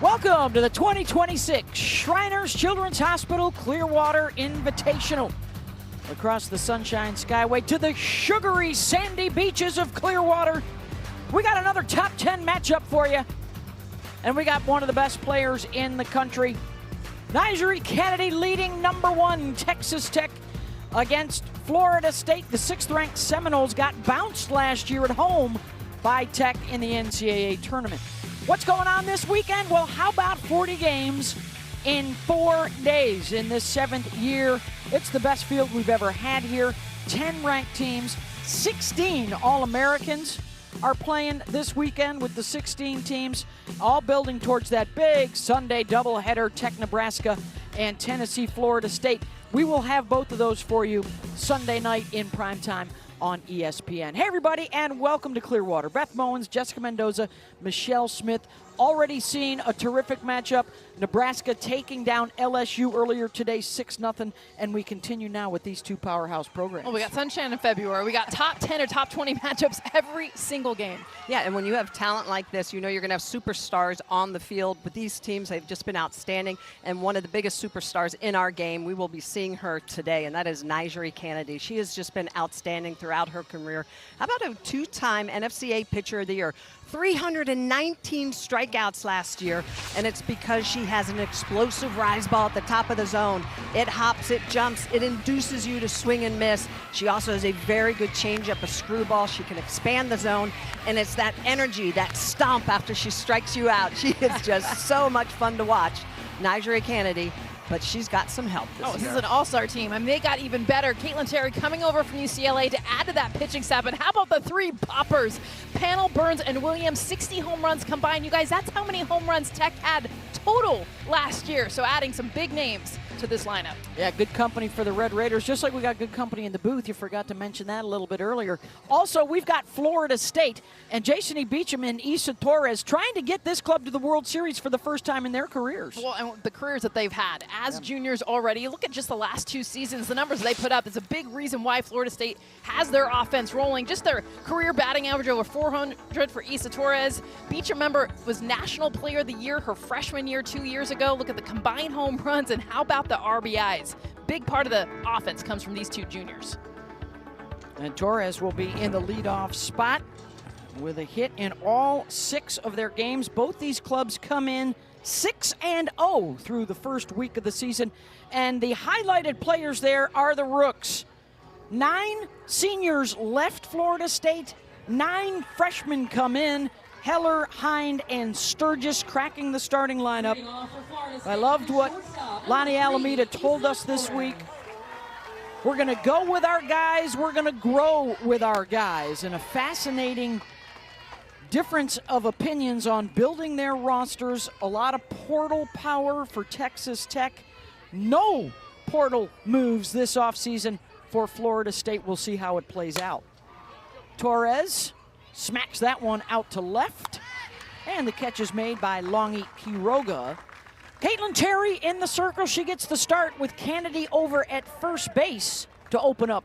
Welcome to the 2026 Shriners Children's Hospital Clearwater Invitational. Across the Sunshine Skyway to the sugary sandy beaches of Clearwater, we got another top 10 matchup for you. And we got one of the best players in the country. Nyjeri Cannady leading #1 Texas Tech against Florida State. The 6th-ranked Seminoles got bounced last year at home by Tech in the NCAA tournament. What's going on this weekend? Well, how about 40 games in 4 days in this 7th year? It's the best field we've ever had here. 10 ranked teams, 16 All-Americans are playing this weekend with the 16 teams, all building towards that big Sunday doubleheader, Tech, Nebraska, and Tennessee, Florida State. We will have both of those for you Sunday night in primetime on ESPN. Hey, everybody, and welcome to Clearwater. Beth Mowins, Jessica Mendoza, Michelle Smith. Already seen a terrific matchup. Nebraska taking down LSU earlier today, 6-0, and we continue now with these two powerhouse programs. Well, we got Sunshine in February. We got top 10 or top 20 matchups every single game. Yeah, and when you have talent like this, you know you're going to have superstars on the field. With these teams, they've just been outstanding, and one of the biggest superstars in our game, we will be seeing her today, and that is Nyjeri Cannady. She has just been outstanding throughout her career. How about a 2-time NFCA Pitcher of the Year? 319 strikeouts last year, and it's because she has an explosive rise ball at the top of the zone. It hops, it jumps, it induces you to swing and miss. She also has a very good changeup, a screwball. She can expand the zone, and it's that energy, that stomp after she strikes you out. She is just so much fun to watch. Nyjeri Cannady, but she's got some help this year. This is an all-star team. I mean, they got even better. Caitlin Terry coming over from UCLA to add to that pitching staff. And how about the 3 poppers? Panel, Burns, and Williams, 60 home runs combined. You guys, that's how many home runs Tech had total last year. So adding some big names to this lineup. Yeah, good company for the Red Raiders. Just like we got good company in the booth. You forgot to mention that a little bit earlier. Also, we've got Florida State and Jason E. Beecham and Issa Torres trying to get this club to the World Series for the first time in their careers. Well, and the careers that they've had as juniors already. Look at just the last 2 seasons, the numbers they put up. It's a big reason why Florida State has their offense rolling. Just their career batting average over 400 for Issa Torres. Beecham, remember, was National Player of the Year her freshman year 2 years ago. Look at the combined home runs, and how about the RBIs? Big part of the offense comes from these 2 juniors. And Torres will be in the leadoff spot with a hit in all 6 of their games. Both these clubs come in 6-0 through the first week of the season. And the highlighted players there are the Rooks. 9 seniors left Florida State. 9 freshmen come in. Heller, Hind, and Sturgis cracking the starting lineup. I loved what Lonnie Alameda told us this week. We're going to go with our guys. We're going to grow with our guys. And a fascinating difference of opinions on building their rosters. A lot of portal power for Texas Tech. No portal moves this offseason for Florida State. We'll see how it plays out. Torres smacks that one out to left. And the catch is made by Longy Quiroga. Caitlin Terry in the circle. She gets the start with Cannady over at first base to open up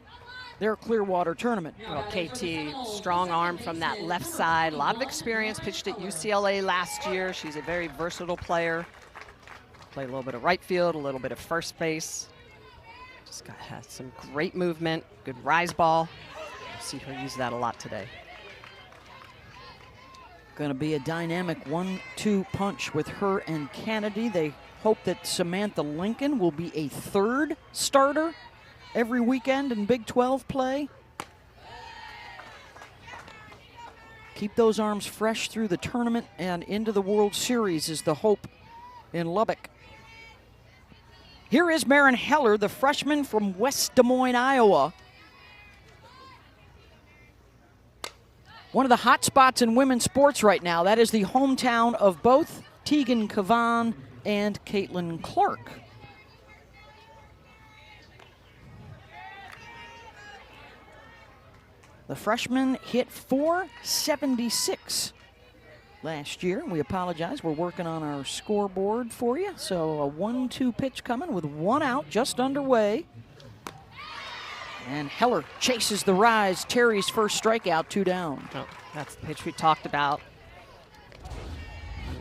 their Clearwater tournament. Well, KT, strong arm from that left side. A lot of experience, pitched at UCLA last year. She's a very versatile player. Play a little bit of right field, a little bit of first base. Just has some great movement, good rise ball. See her use that a lot today. Going to be a dynamic 1-2 punch with her and Cannady. They hope that Samantha Lincoln will be a 3rd starter every weekend in Big 12 play. Keep those arms fresh through the tournament and into the World Series is the hope in Lubbock. Here is Marin Heller, the freshman from West Des Moines, Iowa. One of the hot spots in women's sports right now. That is the hometown of both Tegan Cavan and Caitlin Clark. The freshman hit .476 last year. We apologize. We're working on our scoreboard for you. So a 1-2 pitch coming with 1 out, just underway. And Heller chases the rise. Terry's first strikeout, 2 down. Oh, that's the pitch we talked about.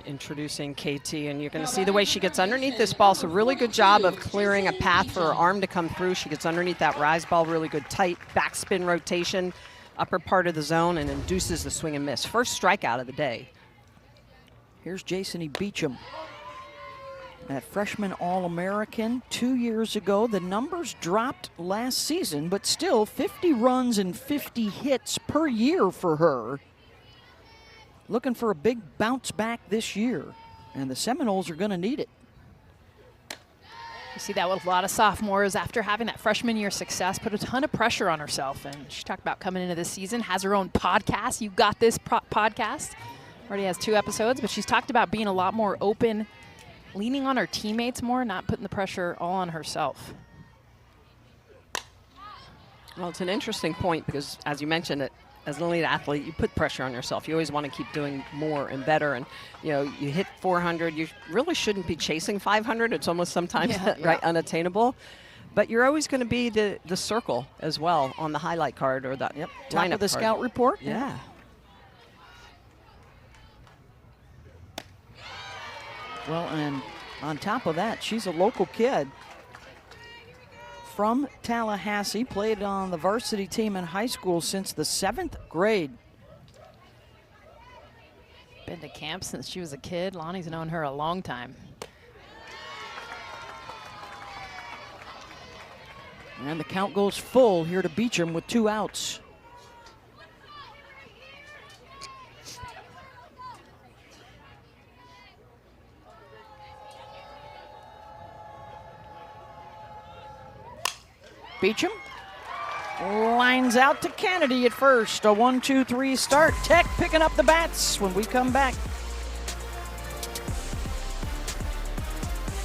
introducing KT, and you're going to see the way she gets underneath this ball. So really good job of clearing a path for her arm to come through. She gets underneath that rise ball, really good tight backspin rotation, upper part of the zone, and induces the swing and miss. First strikeout of the day. Here's Jason Beecham, that freshman All-American 2 years ago. The numbers dropped last season, but still 50 runs and 50 hits per year for her. Looking for a big bounce back this year, and the Seminoles are going to need it. You see that with a lot of sophomores after having that freshman year success, put a ton of pressure on herself. And she talked about coming into this season, has her own podcast. You Got This podcast. Already has 2 episodes, but she's talked about being a lot more open, leaning on her teammates more, not putting the pressure all on herself. Well, it's an interesting point because, as you mentioned it, as an elite athlete, you put pressure on yourself. You always want to keep doing more and better. And, you know, you hit 400. You really shouldn't be chasing 500. It's almost sometimes right unattainable. But you're always going to be the circle as well on the highlight card or the top of the scout report. Yeah. Well, and on top of that, she's a local kid from Tallahassee, played on the varsity team in high school since the 7th grade. Been to camp since she was a kid. Lonnie's known her a long time. And the count goes full here to Beecham with 2 outs. Beecham lines out to Kennedy at first. A 1-2-3 start. Tech picking up the bats when we come back.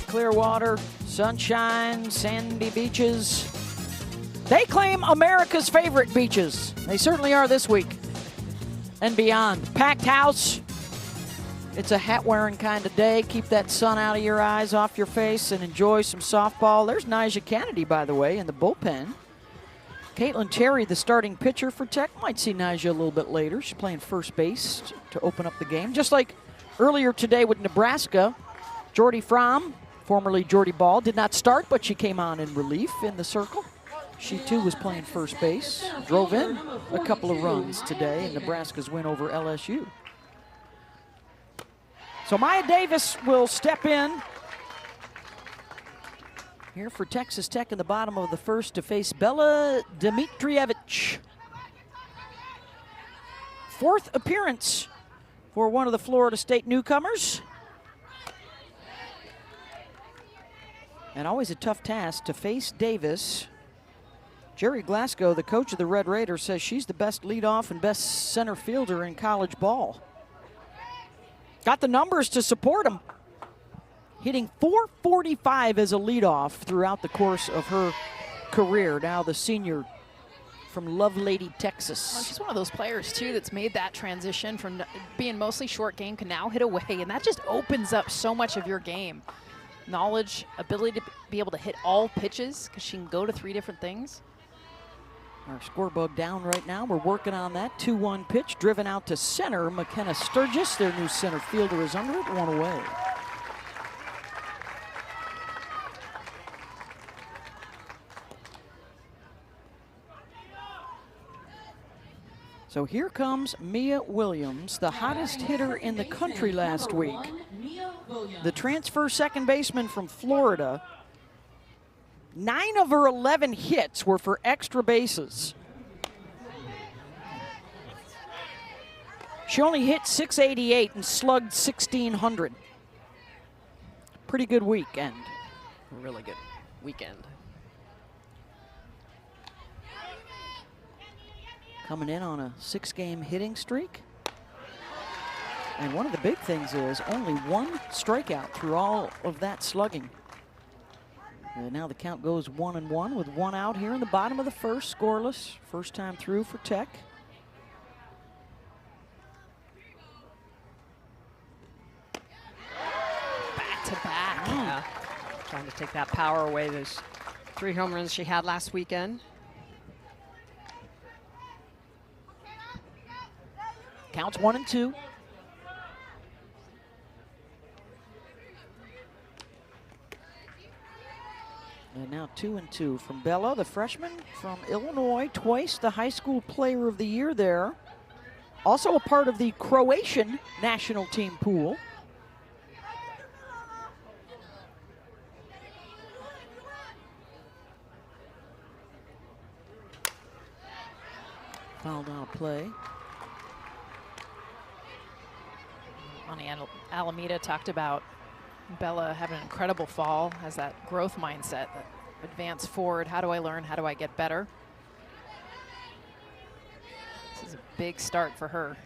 Clearwater, Sunshine, Sandy Beaches. They claim America's favorite beaches. They certainly are this week and beyond. Packed house. It's a hat-wearing kind of day. Keep that sun out of your eyes, off your face, and enjoy some softball. There's Nyjah Kennedy, by the way, in the bullpen. Caitlin Terry, the starting pitcher for Tech. Might see Nyjah a little bit later. She's playing first base to open up the game. Just like earlier today with Nebraska, Jordy Fromm, formerly Jordy Ball, did not start, but she came on in relief in the circle. She, too, was playing first base. Drove in a couple of runs today in Nebraska's win over LSU. So Maya Davis will step in here for Texas Tech in the bottom of the first to face Bella Dimitrievich. 4th appearance for one of the Florida State newcomers. And always a tough task to face Davis. Jerry Glasgow, the coach of the Red Raiders, says she's the best leadoff and best center fielder in college ball. Got the numbers to support him. Hitting .445 as a leadoff throughout the course of her career. Now the senior from Lovelady, Texas. Well, she's one of those players, too, that's made that transition from being mostly short game, can now hit away, and that just opens up so much of your game. Knowledge, ability to be able to hit all pitches, because she can go to 3 different things. Our scorebug down right now. We're working on that. 2-1 pitch driven out to center. McKenna Sturgis, their new center fielder, is under it. 1 away. So here comes Mia Williams, the hottest hitter in the country last week. The transfer second baseman from Florida. 9 of her 11 hits were for extra bases. She only hit .688 and slugged 1,600. Pretty good weekend. Really good weekend. Coming in on a 6-game hitting streak. And one of the big things is only 1 strikeout through all of that slugging. And now the count goes 1-1 with 1 out here in the bottom of the first, scoreless. First time through for Tech. Back to back. Yeah. Trying to take that power away. Those 3 home runs she had last weekend. Counts 1-2. And now 2-2 from Bella, the freshman from Illinois, twice the high school player of the year there. Also a part of the Croatian national team pool. Fouled on a play. Ani Alameda talked about Bella having an incredible fall, has that growth mindset, that advance forward. How do I learn? How do I get better? This is a big start for her.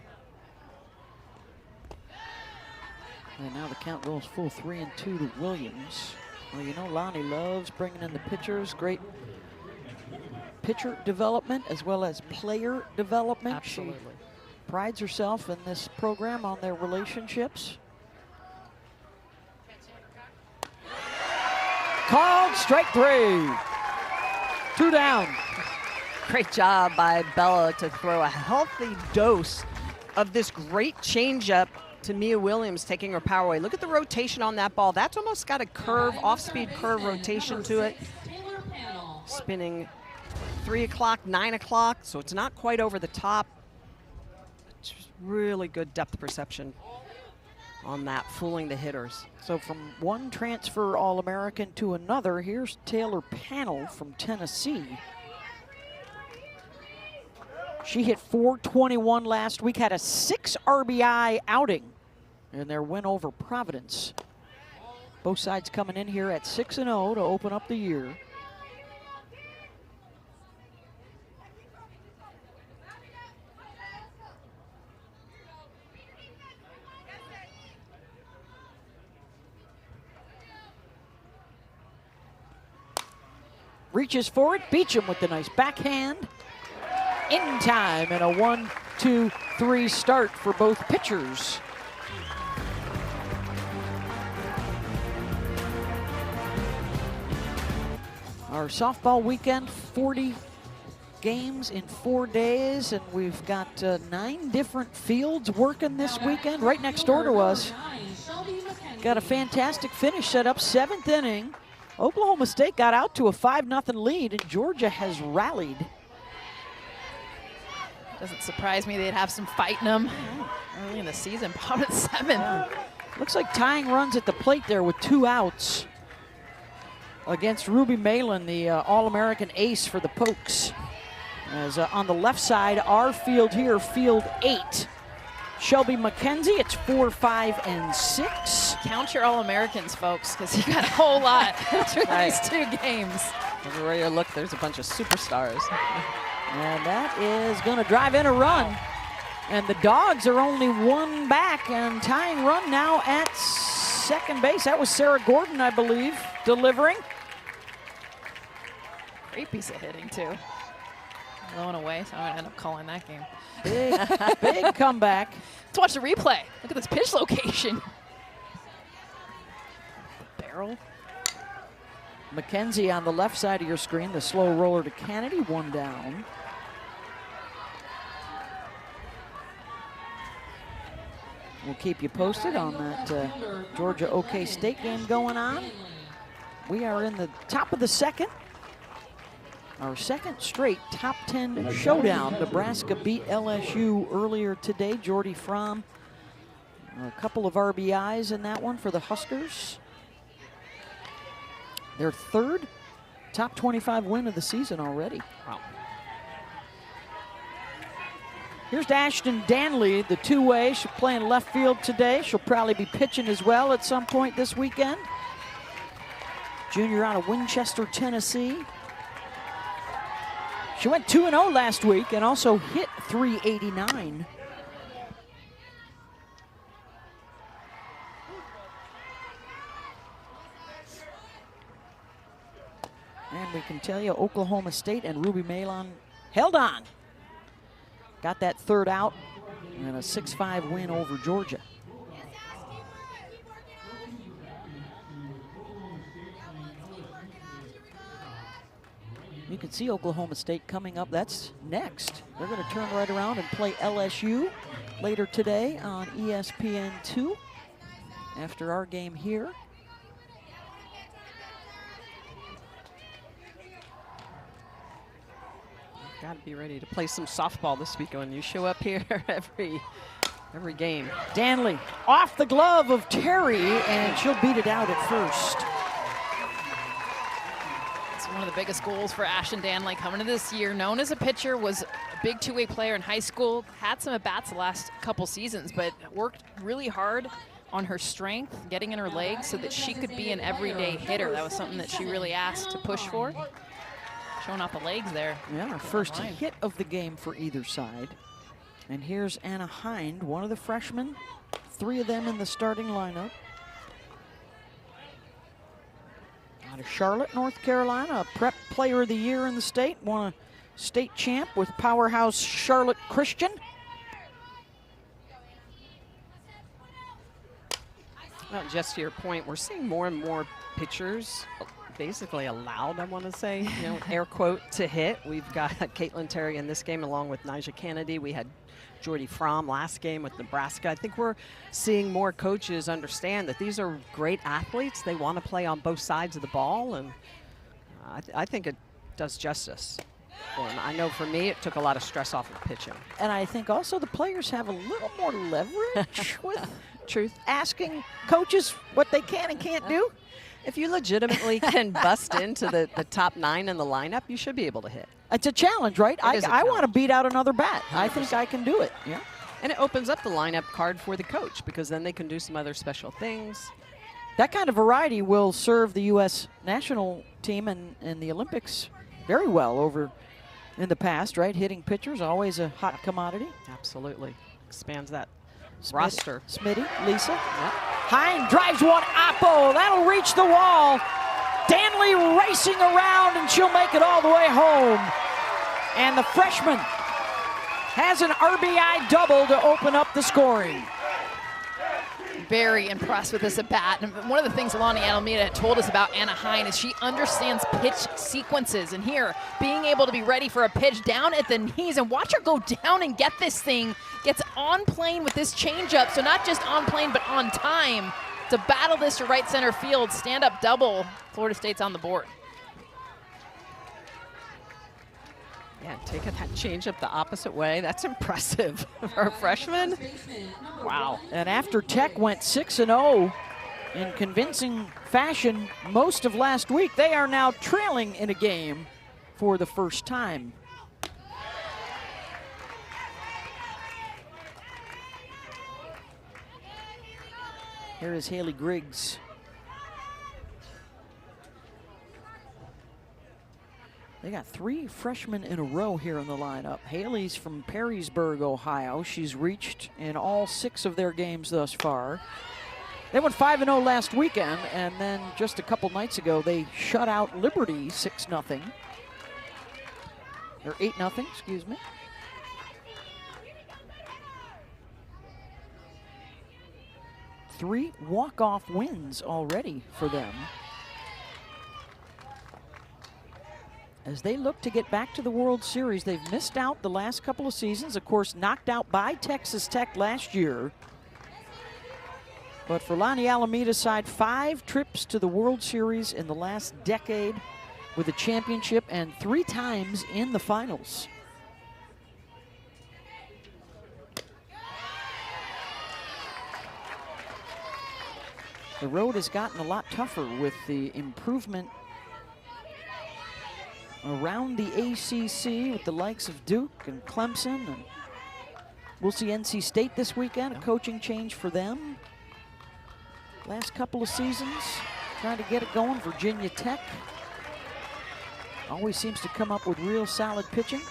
And now the count goes full 3-2 to Williams. Well, you know Lonnie loves bringing in the pitchers. Great pitcher development as well as player development. Absolutely. She prides herself in this program on their relationships. Called strike 3. 2 down. Great job by Bella to throw a healthy dose of this great changeup to Mia Williams, taking her power away. Look at the rotation on that ball. That's almost got a curve, off-speed curve rotation to it. Spinning 3 o'clock, 9 o'clock, so it's not quite over the top. Just really good depth perception on that, fooling the hitters. So from one transfer All-American to another, here's Taylor Pannell from Tennessee. She hit .421 last week, had a 6 RBI outing in their win over Providence. Both sides coming in here at 6-0 to open up the year. Reaches for it, Beecham with the nice backhand. In time, and a 1-2-3 start for both pitchers. Our softball weekend, 40 games in 4 days, and we've got 9 different fields working this weekend right next door to us. Got a fantastic finish set up, 7th inning. Oklahoma State got out to a 5-0 lead, and Georgia has rallied. Doesn't surprise me they'd have some fight in them early in the season, bottom of 7th. Looks like tying runs at the plate there with 2 outs against Ruby Malin, the All-American ace for the Pokes. As on the left side, our field here, field 8. Shelby McKenzie, it's 4, 5, and 6. Count your All-Americans, folks, because you got a whole lot after these 2 games. Everywhere you look, there's a bunch of superstars. And that is going to drive in a run. And the Dogs are only 1 back, and tying run now at second base. That was Sarah Gordon, I believe, delivering. Great piece of hitting, too. Low and away, so I'm going to end up calling that game. Big comeback. Let's watch the replay. Look at this pitch location. Barrel. McKenzie on the left side of your screen, the slow roller to Kennedy, 1 down. We'll keep you posted on that Georgia-OK State game going on. We are in the top of the 2nd. Our 2nd straight top 10 showdown. Nebraska beat LSU earlier today. Jordy Fromm, a couple of RBIs in that one for the Huskers. Their 3rd top 25 win of the season already. Wow. Here's Ashton Danley, the 2-way. She's playing left field today. She'll probably be pitching as well at some point this weekend. Junior out of Winchester, Tennessee. She went 2-0 last week and also hit .389. And we can tell you Oklahoma State and Ruby Malin held on. Got that 3rd out and a 6-5 win over Georgia. You can see Oklahoma State coming up. That's next. They're going to turn right around and play LSU later today on ESPN2 after our game here. Got to be ready to play some softball this weekend. You show up here every game. Danley off the glove of Terry, and she'll beat it out at first. It's one of the biggest goals for Ashton Danley coming into this year. Known as a pitcher, was a big two-way player in high school, had some at-bats the last couple seasons, but worked really hard on her strength, getting in her legs so that she could be an everyday hitter. That was something that she really asked to push for. Showing off the legs there. Yeah, our first hit of the game for either side. And here's Anna Hind, one of the freshmen. 3 of them in the starting lineup. Out of Charlotte, North Carolina, a prep player of the year in the state. Won a state champ with powerhouse Charlotte Christian. Well, just to your point, we're seeing more and more pitchers basically allowed, I want to say, air quote, to hit. We've got Caitlin Terry in this game along with Nyjah Kennedy. We had Jordy Fromm last game with Nebraska. I think we're seeing more coaches understand that these are great athletes. They want to play on both sides of the ball, and I think it does justice for them. I know for me, it took a lot of stress off of pitching. And I think also the players have a little more leverage with asking coaches what they can and can't do. If you legitimately can bust into the top 9 in the lineup, you should be able to hit. It's a challenge, right? I want to beat out another bat. 100%. I think I can do it. Yeah. And it opens up the lineup card for the coach, because then they can do some other special things. That kind of variety will serve the U.S. national team and the Olympics very well over in the past, right? Hitting pitchers, always a hot commodity. Absolutely. Expands that roster. Smitty, Lisa. Yep. Hind drives one oppo. That'll reach the wall. Danley racing around, and she'll make it all the way home. And the freshman has an RBI double to open up the scoring. Very impressed with this at bat. And one of the things Lonnie Alameda told us about Anna Hind is she understands pitch sequences. And here, being able to be ready for a pitch down at the knees, and watch her go down and get this thing. Gets on plane with this changeup, so not just on plane, but on time to battle this to right center field. Stand-up double. Florida State's on the board. Yeah, taking that changeup the opposite way. That's impressive for a freshman. Wow. And after Tech went 6-0 in convincing fashion most of last week, they are now trailing in a game for the first time. Here is Haley Griggs. They got 3 freshmen in a row here in the lineup. Haley's from Perrysburg, Ohio. She's reached in all 6 of their games thus far. They went 5-0 last weekend, and then just a couple nights ago, they shut out Liberty 6-0. Or 8-0, excuse me. Three walk-off wins already for them, as they look to get back to the World Series. They've missed out the last couple of seasons, of course, knocked out by Texas Tech last year. But for Lonnie Alameda's side, 5 trips to the World Series in the last decade with a championship, and 3 times in the finals. The road has gotten a lot tougher with the improvement around the ACC with the likes of Duke and Clemson. And we'll see NC State this weekend, a coaching change for them. Last couple of seasons, trying to get it going. Virginia Tech always seems to come up with real solid pitching.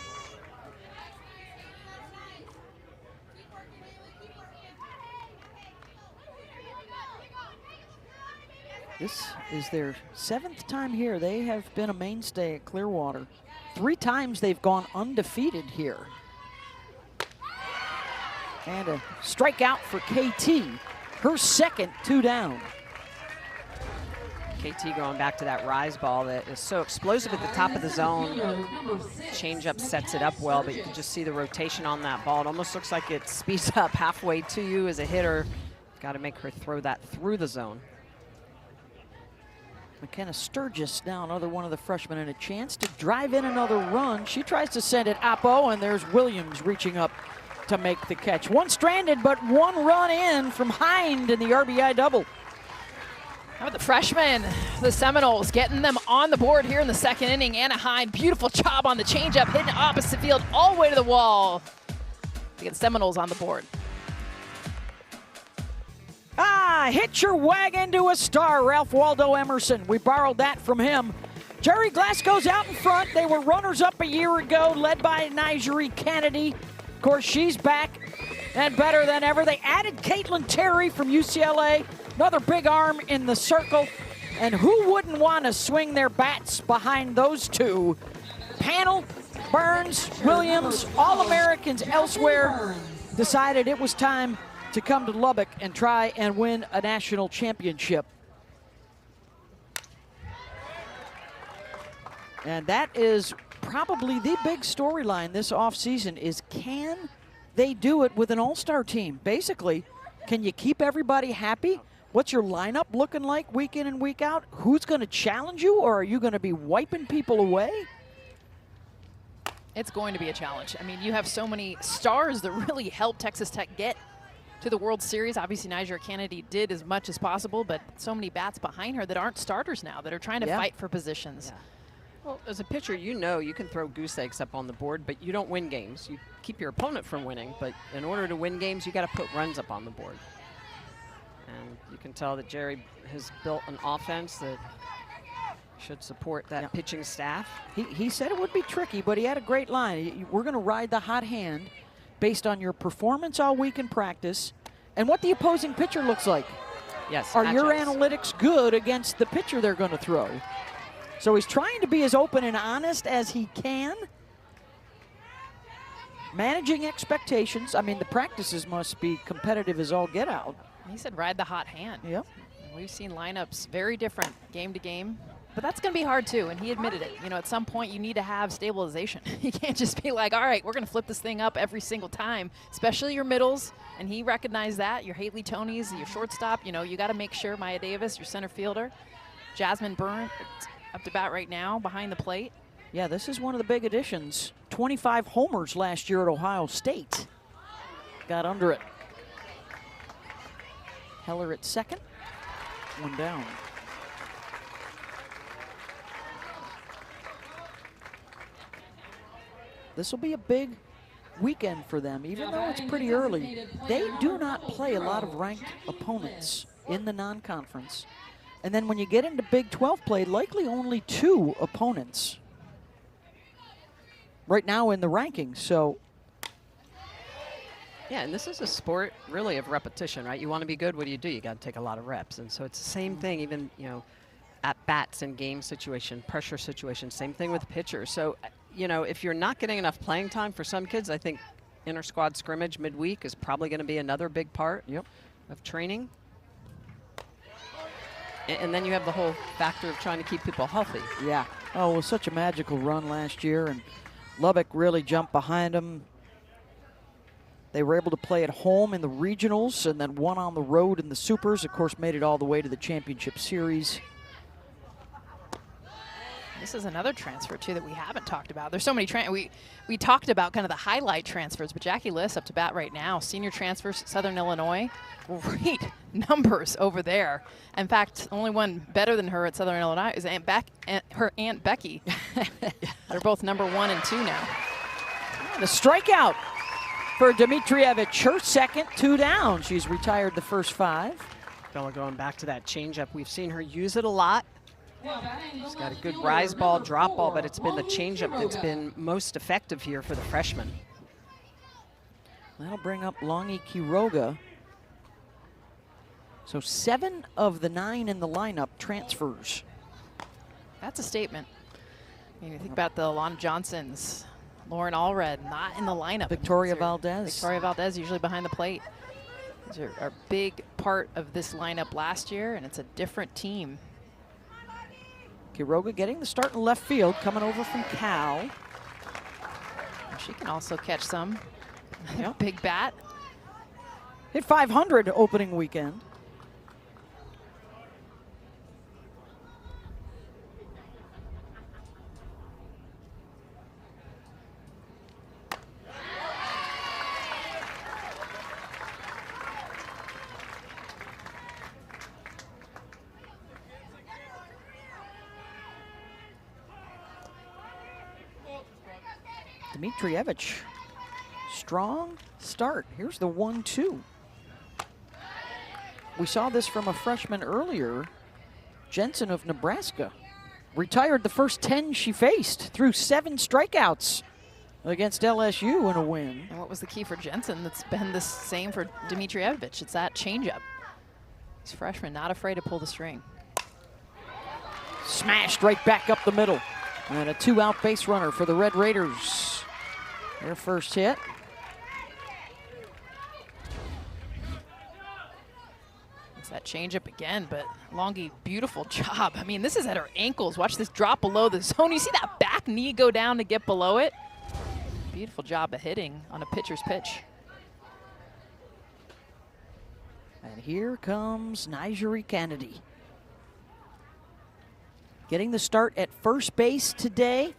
This is their 7th time here. They have been a mainstay at Clearwater. 3 times they've gone undefeated here. And a strikeout for KT, her second 2 down. KT going back to that rise ball that is so explosive at the top of the zone. Changeup sets it up well, but you can just see the rotation on that ball. It almost looks like it speeds up halfway to you as a hitter. Got to make her throw that through the zone. McKenna Sturgis now another one of the freshmen, and a chance to drive in another run. She tries to send it Oppo, and there's Williams reaching up to make the catch. One stranded, but one run in from Hind in the RBI double. How about the freshmen, the Seminoles, getting them on the board here in the second inning. Anna Hind, beautiful job on the changeup, hitting opposite field all the way to the wall to get the Seminoles on the board. Hitch your wagon to a star, Ralph Waldo Emerson. We borrowed that from him. Jerry Glasgow's out in front. They were runners-up a year ago, led by Nigeri Kennedy. Of course, she's back and better than ever. They added Caitlin Terry from UCLA, another big arm in the circle. And who wouldn't want to swing their bats behind those two? Panel, Burns, Williams, All-Americans elsewhere, decided it was time to come to Lubbock and try and win a national championship. And that is probably the big storyline this offseason is, can they do it with an all-star team? Basically, can you keep everybody happy? What's your lineup looking like week in and week out? Who's going to challenge you, or are you going to be wiping people away? It's going to be a challenge. I mean, you have so many stars that really helped Texas Tech get to the World Series. Obviously, Nigeri Kennedy did as much as possible, but so many bats behind her that aren't starters now, that are trying to fight for positions. Yeah. Well, as a pitcher, you know you can throw goose eggs up on the board, but you don't win games. You keep your opponent from winning, but in order to win games, you got to put runs up on the board. And you can tell that Jerry has built an offense that should support that pitching staff. He said it would be tricky, but he had a great line. We're going to ride the hot hand based on your performance all week in practice and what the opposing pitcher looks like. Yes. Are your analytics good against the pitcher they're going to throw? So he's trying to be as open and honest as he can. Managing expectations. I mean, the practices must be competitive as all get out. He said ride the hot hand. Yep. We've seen lineups very different game to game. But that's going to be hard, too, and he admitted it. You know, at some point, you need to have stabilization. You can't just be like, all right, we're going to flip this thing up every single time, especially your middles, and he recognized that. Your Haley Tonys, your shortstop, you know, you got to make sure Maya Davis, your center fielder, Jasmine Byrne, up to bat right now behind the plate. Yeah, this is one of the big additions. 25 homers last year at Ohio State. Got under it. Heller at second. One down. This will be a big weekend for them, even though it's pretty early. They do not play a lot of ranked opponents in the non-conference. And then when you get into Big 12 play, likely only 2 opponents right now in the rankings. So, yeah, and this is a sport really of repetition, right? You want to be good, what do? You got to take a lot of reps. And so it's the same thing, even, you know, at bats in game situation, pressure situation, same thing with pitchers. So, you know, if you're not getting enough playing time for some kids, I think inter-squad scrimmage midweek is probably going to be another big part of training. And then you have the whole factor of trying to keep people healthy. Yeah. Oh, it was such a magical run last year, and Lubbock really jumped behind them. They were able to play at home in the regionals and then won on the road in the supers. Of course, made it all the way to the championship series. This is another transfer, too, that we haven't talked about. There's so many we talked about kind of the highlight transfers, but Jackie Liss up to bat right now. Senior transfers, Southern Illinois. Great numbers over there. In fact, only one better than her at Southern Illinois is her Aunt Becky. They're both number 1 and 2 now. The strikeout for Dimitrievich. Her second, 2 down. She's retired the first 5. Bella going back to that changeup. We've seen her use it a lot. She's got a good rise ball, drop ball, but it's been the changeup that's been most effective here for the freshman. That'll bring up Longy Quiroga. So 7 of the 9 in the lineup transfers. That's a statement. I mean, you think about the Alana Johnsons, Lauren Allred, not in the lineup. Victoria Valdez. Victoria Valdez usually behind the plate. These are a big part of this lineup last year, and it's a different team. Quiroga getting the start in left field, coming over from Cal. She can also catch some. Big bat. Hit 500 opening weekend. Dmitrievich, strong start. Here's the 1-2. We saw this from a freshman earlier, Jensen of Nebraska. Retired the first 10 she faced, threw 7 strikeouts against LSU in a win. And what was the key for Jensen that's been the same for Dmitrievich? It's that changeup. These freshmen not afraid to pull the string. Smashed right back up the middle. And a 2-out base runner for the Red Raiders. Their first hit. It's that changeup again, but Longy, beautiful job. I mean, this is at her ankles. Watch this drop below the zone. You see that back knee go down to get below it? Beautiful job of hitting on a pitcher's pitch. And here comes Nigeri Kennedy. Getting the start at first base today.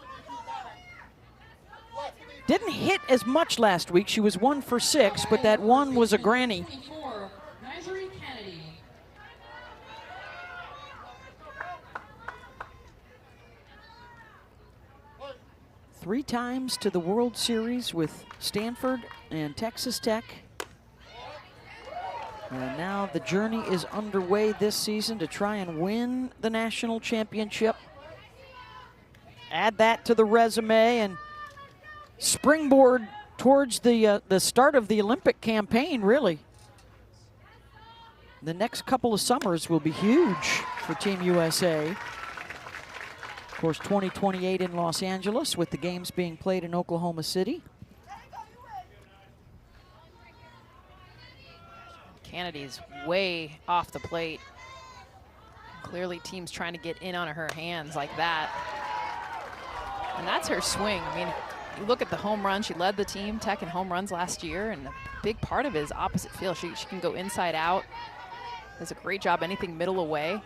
Didn't hit as much last week. She was 1 for 6, but that one was a granny. 3 times to the World Series with Stanford and Texas Tech. And now the journey is underway this season to try and win the national championship. Add that to the resume and springboard towards the start of the Olympic campaign, really. The next couple of summers will be huge for Team USA. Of course, 2028 in Los Angeles, with the games being played in Oklahoma City. Kennedy's way off the plate. Clearly teams trying to get in on her hands like that. And that's her swing. I mean, you look at the home run. She led the team, Tech, in home runs last year, and a big part of it is opposite field. She can go inside out. Does a great job anything middle away.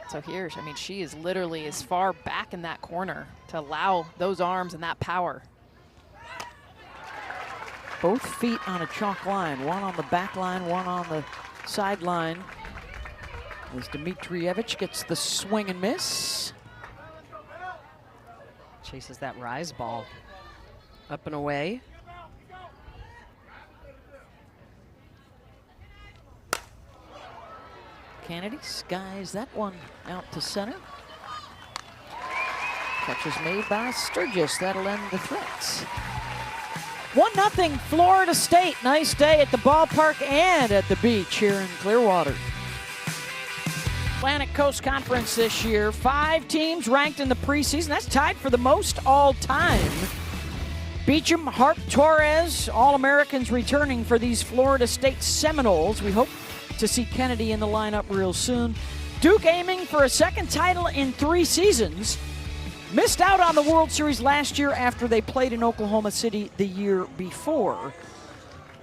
So here, I mean, she is literally as far back in that corner to allow those arms and that power. Both feet on a chalk line, one on the back line, one on the sideline. As Dmitrievich gets the swing and miss. Chases that rise ball up and away. Kennedy skies that one out to center. Catch is made by Sturgis. That'll end the threats. 1-0 Florida State. Nice day at the ballpark and at the beach here in Clearwater. Atlantic Coast Conference this year. 5 teams ranked in the preseason. That's tied for the most all time. Beecham, Harp, Torres, All-Americans returning for these Florida State Seminoles. We hope to see Kennedy in the lineup real soon. Duke aiming for a second title in 3 seasons. Missed out on the World Series last year after they played in Oklahoma City the year before.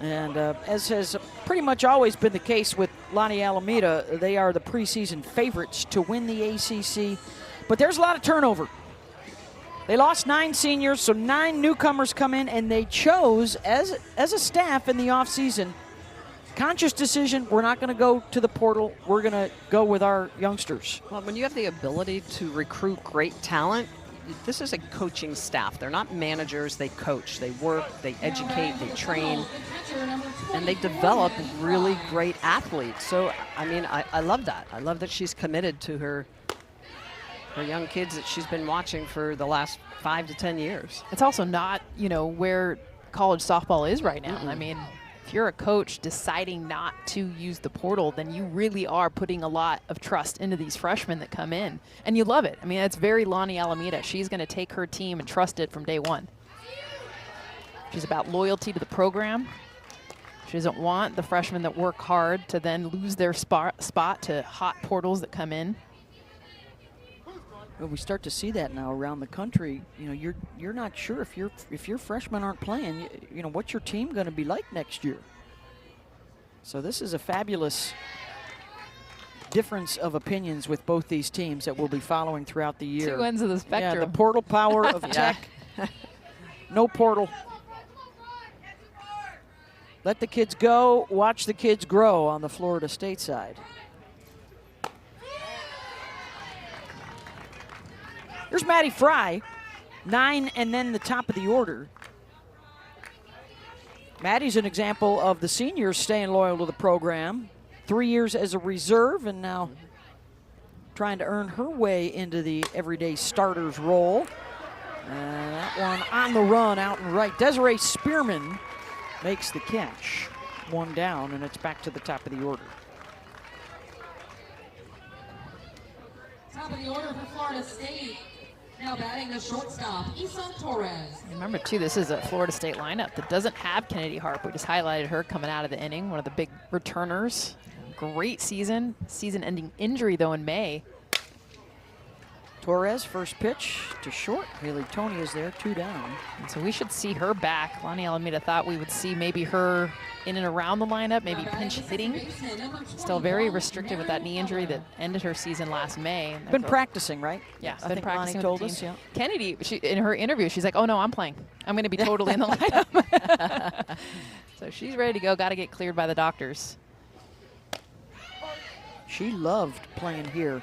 And as has pretty much always been the case with Lonnie Alameda, they are the preseason favorites to win the ACC. But there's a lot of turnover. They lost 9 seniors, so 9 newcomers come in, and they chose, as a staff in the offseason, conscious decision, we're not going to go to the portal. We're going to go with our youngsters. Well, when you have the ability to recruit great talent, this is a coaching staff. They're not managers. They coach, they work, they educate, they train, and they develop really great athletes. So, I mean, I love that. I love that she's committed to her young kids that she's been watching for the last 5 to 10 years. It's also not, you know, where college softball is right now. I mean, if you're a coach deciding not to use the portal, then you really are putting a lot of trust into these freshmen that come in. And you love it. I mean, that's very Lonnie Alameda. She's going to take her team and trust it from day one. She's about loyalty to the program. She doesn't want the freshmen that work hard to then lose their spot to hot portals that come in. Well, we start to see that now around the country. You know, you're not sure if your freshmen aren't playing. You know, what's your team going to be like next year? So this is a fabulous difference of opinions with both these teams that we'll be following throughout the year. 2 ends of the spectrum. Yeah, the portal power of Tech. No portal. Let the kids go. Watch the kids grow on the Florida State side. Here's Maddie Fry, 9 and then the top of the order. Maddie's an example of the seniors staying loyal to the program. 3 years as a reserve and now trying to earn her way into the everyday starters role. And that one on the run out and right. Desiree Spearman makes the catch. 1 down, and it's back to the top of the order. Top of the order for Florida State. Now batting the shortstop, Isan Torres. Remember, too, this is a Florida State lineup that doesn't have Kennedy Harp. We just highlighted her coming out of the inning, one of the big returners. Great season. Season-ending injury, though, in May. Torres, first pitch to short. Haley Tony is there, 2 down. And so we should see her back. Lonnie Alameda thought we would see maybe her in and around the lineup, maybe pinch hitting. Still very restricted with that knee injury that ended her season last May. Been practicing, right? Yeah, I been think practicing Lonnie with told the us. team. Yeah. Kennedy, in her interview, she's like, oh no, I'm playing. I'm going to be totally in the lineup. So she's ready to go. Got to get cleared by the doctors. She loved playing here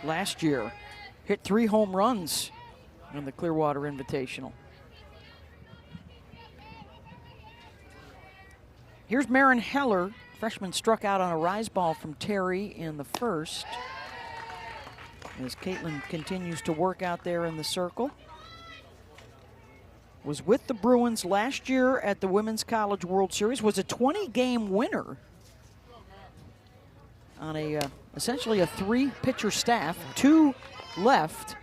last year. Hit 3 home runs in the Clearwater Invitational. Here's Marin Heller. Freshman struck out on a rise ball from Terry in the first. As Caitlin continues to work out there in the circle. Was with the Bruins last year at the Women's College World Series. Was a 20-game winner on a essentially a 3-pitcher staff. 2 left.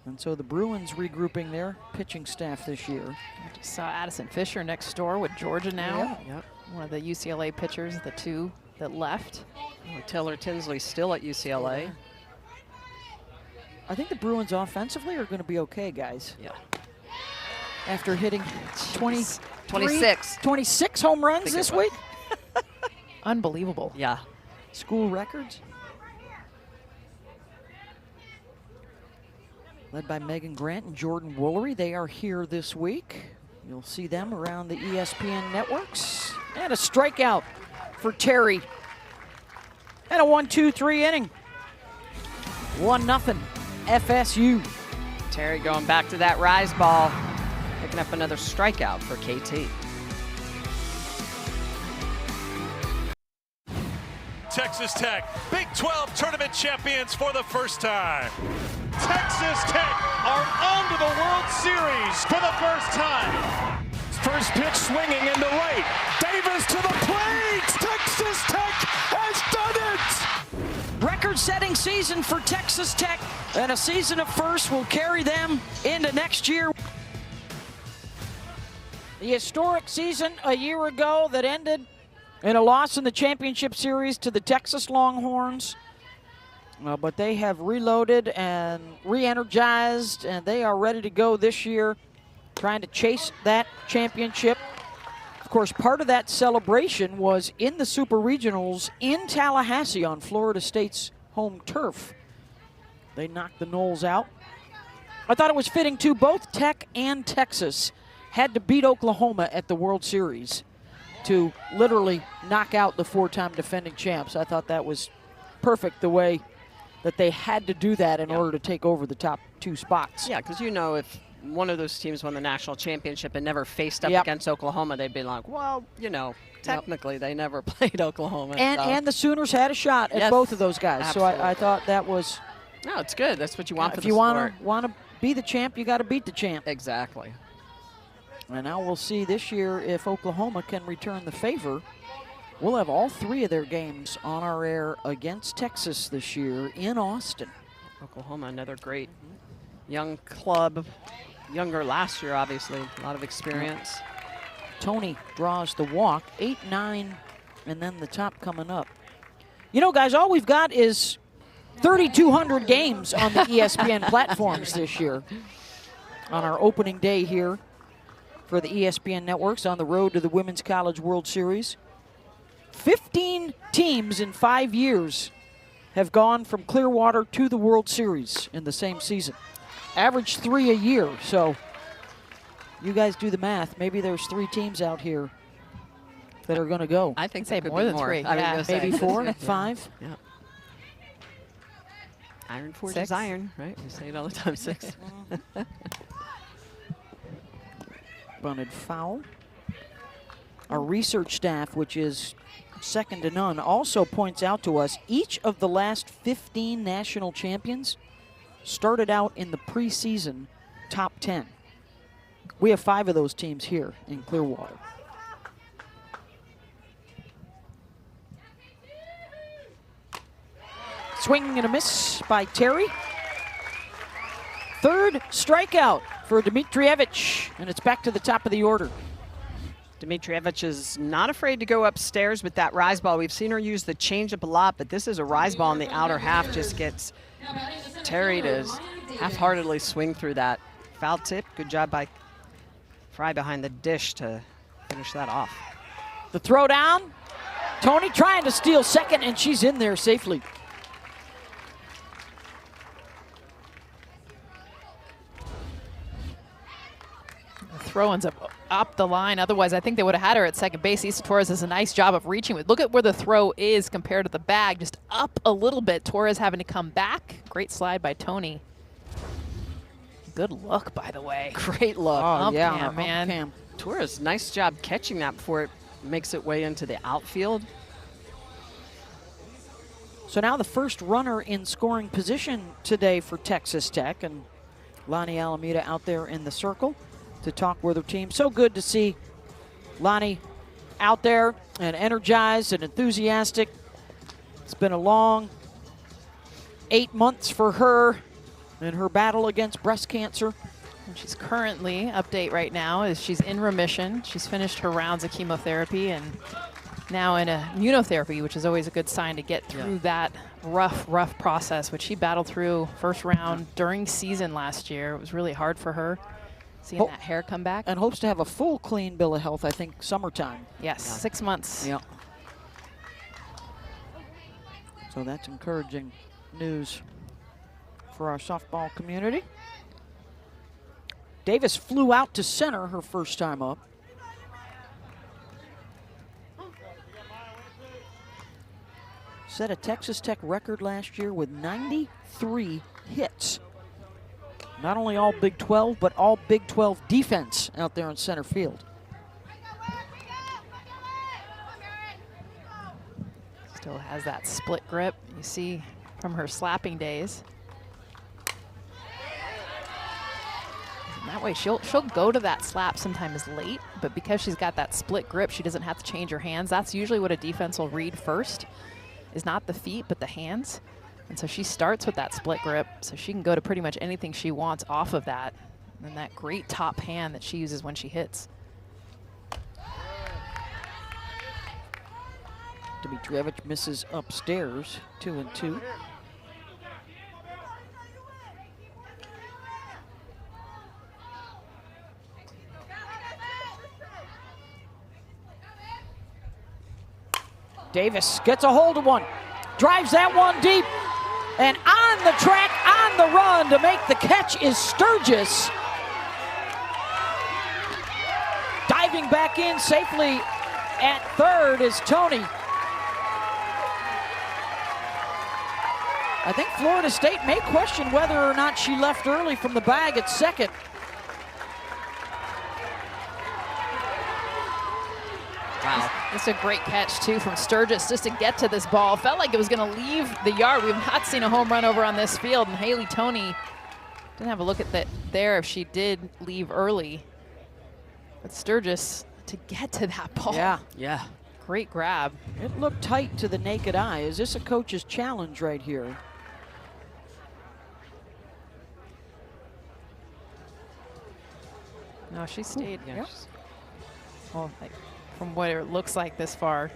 And so the Bruins regrouping their pitching staff this year. I just saw Addison Fisher next door with Georgia now. Yeah. Yep. One of the UCLA pitchers, the 2 that left. Oh, Taylor Tinsley still at UCLA. I think the Bruins offensively are going to be okay, guys. Yeah. After hitting 26 home runs this week. Unbelievable. Yeah. School records. Led by Megan Grant and Jordan Woolery. They are here this week. You'll see them around the ESPN networks. And a strikeout for Terry. And a 1-2-3 inning. 1-0 FSU. Terry going back to that rise ball. Picking up another strikeout for KT. Texas Tech, Big 12 tournament champions for the first time. Texas Tech are on to the World Series for the first time. First pitch swinging into right. Davis to the plate. Texas Tech has done it. Record-setting season for Texas Tech, and a season of firsts will carry them into next year. The historic season a year ago that ended in a loss in the championship series to the Texas Longhorns. But they have reloaded and re-energized, and they are ready to go this year, trying to chase that championship. Of course, part of that celebration was in the Super Regionals in Tallahassee on Florida State's home turf. They knocked the Noles out. I thought it was fitting, too. Both Tech and Texas had to beat Oklahoma at the World Series to literally knock out the 4-time defending champs. I thought that was perfect the way that they had to do that in order to take over the top 2 spots. Yeah, because you know if one of those teams won the national championship and never faced up Yep. against Oklahoma, they'd be like, well, you know, technically they never played Oklahoma. And the Sooners had a shot at Yes, both of those guys. absolutely. So I thought that was, No, it's good. That's what you want for if the you sport. want to be the champ, you got to beat the champ. Exactly. And now we'll see this year if Oklahoma can return the favor. We'll have all 3 of their games on our air against Texas this year in Austin. Oklahoma, another great young club. Younger last year, obviously. A lot of experience. Tony draws the walk, 8-9, and then the top coming up. You know, guys, all we've got is 3,200 games on the ESPN platforms this year. On our opening day here for the ESPN networks on the road to the Women's College World Series. 15 teams in 5 years have gone from Clearwater to the World Series in the same season. Average 3 a year, so you guys do the math. Maybe there's 3 teams out here that are going to go. I think Say there could more be than more. 3. I was Yeah, gonna say. Maybe 4, 5. Yeah. Iron forges 6. iron, right? We say it all the time. 6. Bunted foul. Our research staff, which is second to none, also points out to us each of the last 15 national champions started out in the preseason top 10. We have 5 of those teams here in Clearwater. Swing and a miss by Terry. Third strikeout for Dmitrievich, and it's back to the top of the order. Dmitrievich is not afraid to go upstairs with that rise ball. We've seen her use the changeup a lot, but this is a rise ball in the outer half. Just gets Terry to half-heartedly swing through that. Foul tip. Good job by Fry behind the dish to finish that off. The throw down. Tony trying to steal second, and she's in there safely. Throw-ins up the line. Otherwise, I think they would have had her at second base. Issa Torres does a nice job of reaching with. Look at where the throw is compared to the bag, just up a little bit. Torres having to come back. Great slide by Tony. Good look, by the way. Great look. Up yeah, cam, man. Cam. Torres, nice job catching that before it makes its way into the outfield. So now the first runner in scoring position today for Texas Tech, and Lonnie Alameda out there in the circle to talk with her team. So good to see Lonnie out there and energized and enthusiastic. It's been a long 8 months for her in her battle against breast cancer. And she's currently, update right now, is she's in remission. She's finished her rounds of chemotherapy and now in a immunotherapy, which is always a good sign to get through that rough process, which she battled through first round during season last year. It was really hard for her. Seeing that hair come back. And hopes to have a full clean bill of health, I think, summertime. Yes, 6 months. Yeah. So that's encouraging news for our softball community. Davis flew out to center her first time up. Set a Texas Tech record last year with 93 hits. Not only all Big 12, but all Big 12 defense out there in center field. Still has that split grip you see from her slapping days. And that way she'll go to that slap sometimes late, but because she's got that split grip, she doesn't have to change her hands. That's usually what a defense will read first, is not the feet, but the hands. And so she starts with that split grip, so she can go to pretty much anything she wants off of that. And that great top hand that she uses when she hits. Dmitrievich misses upstairs, 2-2. Davis gets a hold of one, drives that one deep, and on the track, on the run to make the catch is Sturgis. Diving back in safely at third is Tony. I think Florida State may question whether or not she left early from the bag at second. Wow. It's a great catch, too, from Sturgis just to get to this ball. Felt like it was going to leave the yard. We've not seen a home run over on this field, and Haley Tony didn't have a look at that there if she did leave early. But Sturgis to get to that ball. Yeah. Great grab. It looked tight to the naked eye. Is this a coach's challenge right here? No, she stayed. Yeah. Well, from what it looks like this far.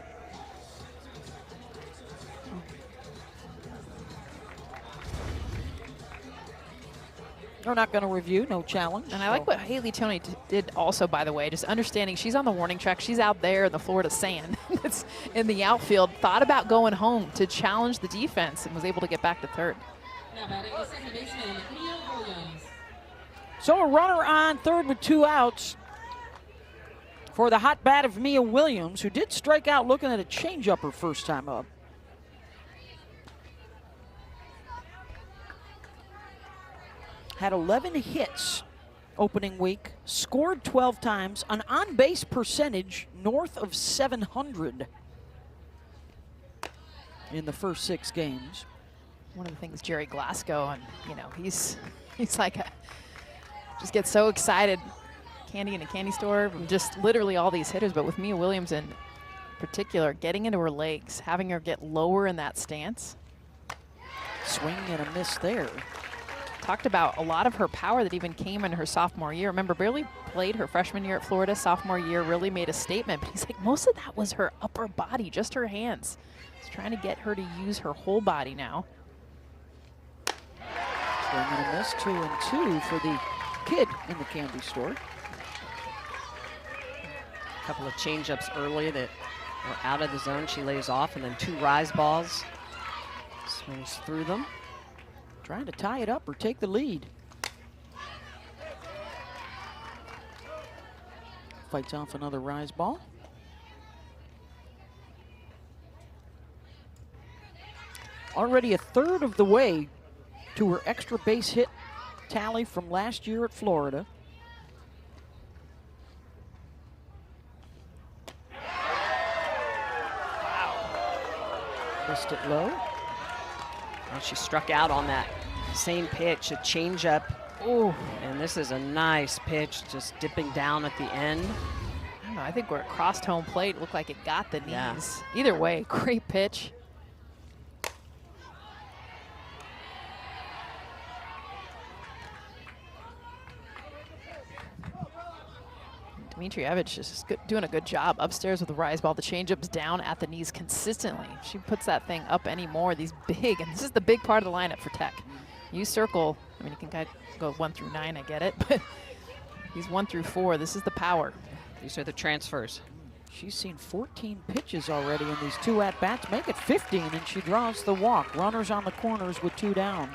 We're not going to review, no challenge. And I like what Haley Tony did also, by the way, just understanding she's on the warning track. She's out there in the Florida sand. It's in the outfield. Thought about going home to challenge the defense and was able to get back to third. Now batting the second baseman, Mia Williams. So a runner on third with 2 outs for the hot bat of Mia Williams, who did strike out looking at a changeup her first time up. Had 11 hits opening week, scored 12 times, an on-base percentage north of 700 in the first 6 games. One of the things Jerry Glasgow, and he's like just gets so excited. Candy in a candy store, just literally all these hitters, but with Mia Williams in particular, getting into her legs, having her get lower in that stance. Swing and a miss there. Talked about a lot of her power that even came in her sophomore year. Remember, barely played her freshman year at Florida. Sophomore year really made a statement, but he's like, most of that was her upper body, just her hands. He's trying to get her to use her whole body now. Swing and a miss, 2-2 for the kid in the candy store. A couple of change-ups early that are out of the zone. She lays off, and then 2 rise balls. Swings through them. Trying to tie it up or take the lead. Fights off another rise ball. Already a third of the way to her extra base hit tally from last year at Florida. Missed it low. Well, she struck out on that same pitch, a changeup. Ooh. And this is a nice pitch, just dipping down at the end. I don't know, I think where it crossed home plate, looked like it got the knees. Yeah. Either way, great pitch. Dmitrievich is just doing a good job upstairs with the rise ball. The changeup's down at the knees consistently. She puts that thing up anymore. These big, and this is the big part of the lineup for Tech. You circle, I mean, you can kind of go 1 through 9, I get it, but these 1 through 4, this is the power. These are the transfers. She's seen 14 pitches already in these 2 at-bats, make it 15, and she draws the walk. Runners on the corners with 2 down.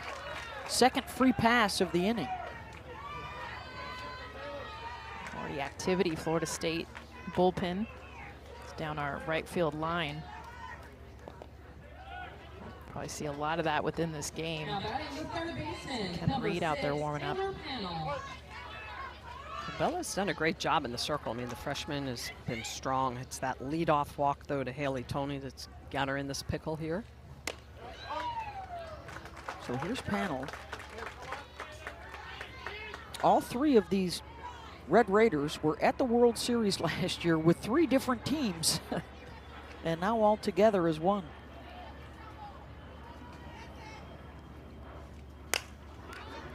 Second free pass of the inning. Already activity, Florida State bullpen. It's down our right field line. Probably see a lot of that within this game. Now batting the third baseman, Ken number Reed out there 6, warming up. Taylor Panel. Bella's done a great job in the circle. I mean, the freshman has been strong. It's that leadoff walk, though, to Haley Toney that's got her in this pickle here. So here's Panel. All 3 of these Red Raiders were at the World Series last year with 3 different teams, and now all together as one.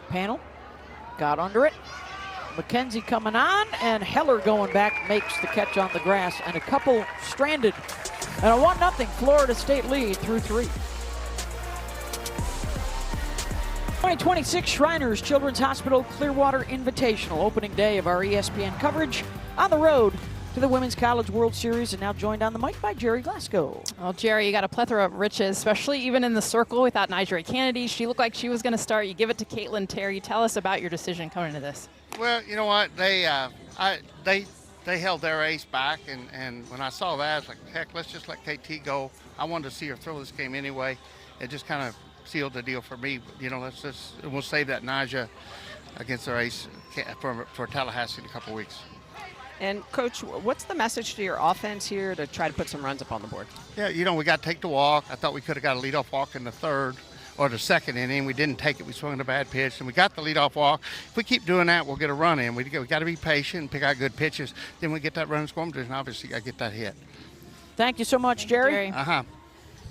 Panel got under it. McKenzie coming on, and Heller going back makes the catch on the grass, and a couple stranded. And a 1-0 Florida State lead through 3. 2026 Shriners Children's Hospital Clearwater Invitational, opening day of our ESPN coverage on the road to the Women's College World Series, and now joined on the mic by Jerry Glasgow. Well, Jerry, you got a plethora of riches, especially even in the circle. We thought Nigeri Kennedy, she looked like she was going to start. You give it to Caitlin Terry. Tell us about your decision coming into this. Well, you know what? They held their ace back, and when I saw that, I was like, heck, let's just let KT go. I wanted to see her throw this game anyway. It just kind of sealed the deal for me. You know, we'll save that Naja against their ace for Tallahassee in a couple weeks. And, Coach, what's the message to your offense here to try to put some runs up on the board? Yeah, you know, we got to take the walk. I thought we could have got a leadoff walk in the third or the second inning. We didn't take it. We swung a bad pitch, and we got the leadoff walk. If we keep doing that, we'll get a run in. We got to be patient and pick out good pitches. Then we get that run scoring, and obviously got to get that hit. Thank you so much, Jerry. Uh-huh.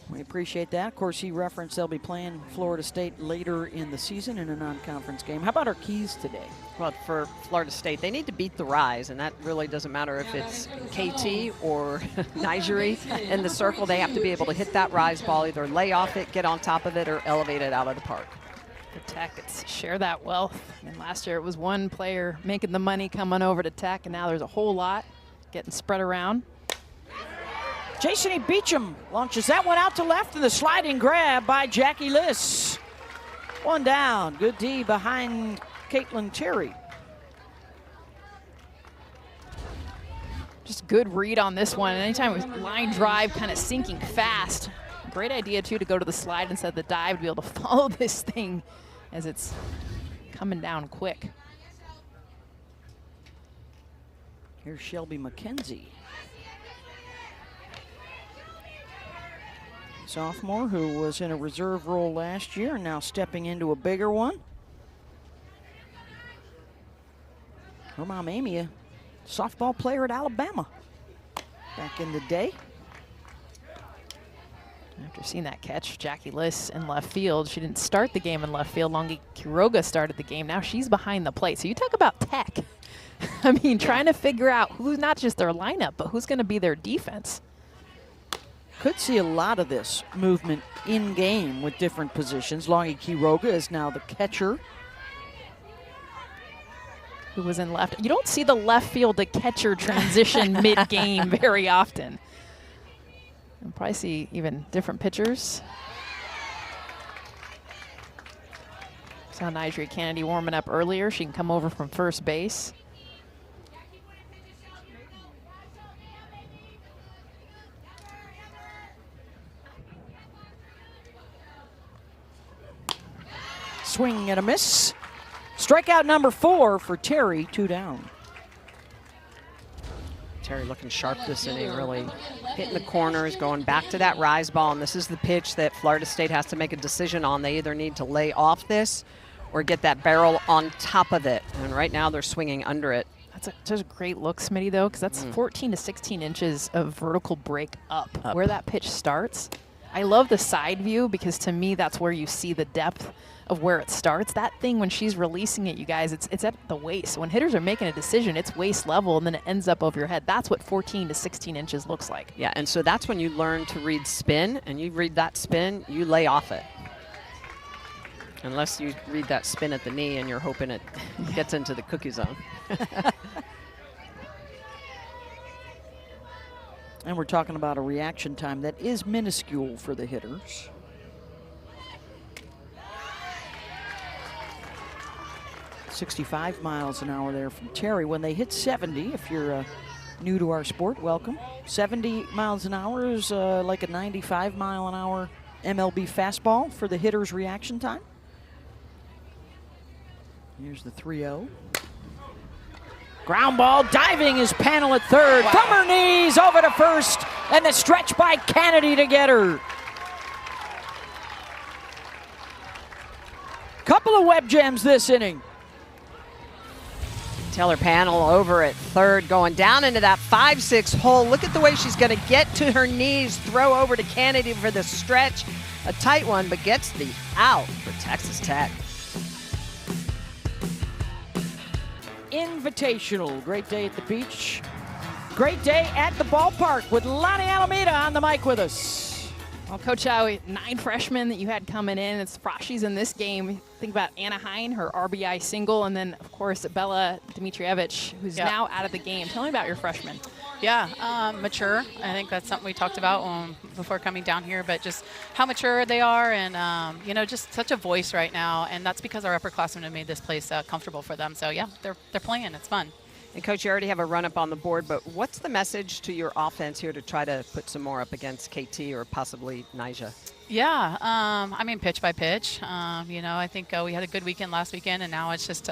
We appreciate that. Of course, he referenced they'll be playing Florida State later in the season in a non-conference game. How about our keys today? Well, for Florida State, they need to beat the Rise, and that really doesn't matter if it's KT or Nigeri in the circle. They have to be able to hit that Rise ball, either lay off it, get on top of it, or elevate it out of the park. For Tech, it's share that wealth. And last year it was one player making the money coming over to Tech, and now there's a whole lot getting spread around. Jason E. Beecham launches that one out to left, and the sliding grab by Jackie Liss. 1 down. Good D behind Caitlin Terry. Just good read on this one. And anytime it was line drive, kind of sinking fast. Great idea, too, to go to the slide instead of the dive to be able to follow this thing as it's coming down quick. Here's Shelby McKenzie. Sophomore who was in a reserve role last year and now stepping into a bigger one. Her mom, Amy, a softball player at Alabama back in the day. After seeing that catch, Jackie Liss in left field. She didn't start the game in left field. Longy Quiroga started the game. Now she's behind the plate. So you talk about tech. I mean, trying to figure out who's not just their lineup, but who's going to be their defense. Could see a lot of this movement in game with different positions. Longy Quiroga is now the catcher. Who was in left. You don't see the left field to catcher transition mid-game very often. You'll probably see even different pitchers. Saw Nigel Kennedy warming up earlier. She can come over from first base. Swing and a miss. Strikeout number 4 for Terry, 2 down. Terry looking sharp this inning, really hitting the corners, going back to that rise ball. And this is the pitch that Florida State has to make a decision on. They either need to lay off this or get that barrel on top of it. And right now they're swinging under it. That's just a great look, Smitty, though, because that's 14 to 16 inches of vertical break up where that pitch starts. I love the side view because to me that's where you see the depth of where it starts. That thing when she's releasing it, you guys, it's at the waist. When hitters are making a decision, it's waist level and then it ends up over your head. That's what 14 to 16 inches looks like. Yeah, and so that's when you learn to read spin, and you read that spin, you lay off it. Unless you read that spin at the knee and you're hoping it gets into the cookie zone. And we're talking about a reaction time that is minuscule for the hitters. .65 miles an hour there from Terry. When they hit 70, if you're new to our sport, welcome. 70 miles an hour is like a 95 mile an hour MLB fastball for the hitter's reaction time. Here's the 3-0. Ground ball, diving is Panel at third. From her knees over to first, and the stretch by Kennedy to get her. Couple of web gems this inning. Taylor Panel over at third, going down into that 5-6 hole. Look at the way she's going to get to her knees, throw over to Kennedy for the stretch. A tight one, but gets the out for Texas Tech. Invitational. Great day at the beach. Great day at the ballpark with Lonnie Alameda on the mic with us. Well, Coach Howie, 9 freshmen that you had coming in. It's Froshies in this game. Think about Anna Hine, her RBI single, and then, of course, Bella Dimitrievich, who's now out of the game. Tell me about your freshmen. Yeah, mature. I think that's something we talked about before coming down here, but just how mature they are and, you know, just such a voice right now. And that's because our upperclassmen have made this place comfortable for them. So, yeah, they're playing. It's fun. And, Coach, you already have a run-up on the board, but what's the message to your offense here to try to put some more up against KT or possibly Nyjah? Yeah, I mean, pitch by pitch. You know, I think we had a good weekend last weekend, and now it's just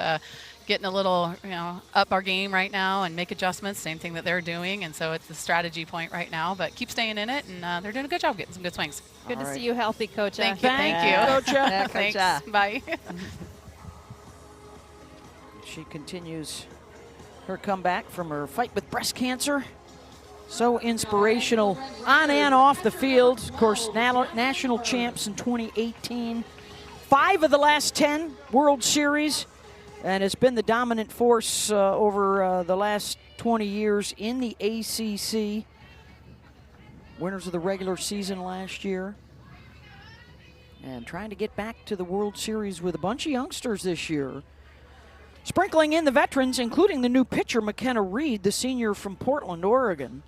getting a little, you know, up our game right now and make adjustments, same thing that they're doing. And so it's a strategy point right now, but keep staying in it, and they're doing a good job getting some good swings. Good to see you healthy, Coach. Thank you. Thank you. Coach. Thanks. Bye. She continues her comeback from her fight with breast cancer. So inspirational on and off the field. Of course, national champs in 2018. 5 of the last 10 World Series. And it's been the dominant force over the last 20 years in the ACC. Winners of the regular season last year. And trying to get back to the World Series with a bunch of youngsters this year. Sprinkling in the veterans, including the new pitcher, McKenna Reed, the senior from Portland, Oregon.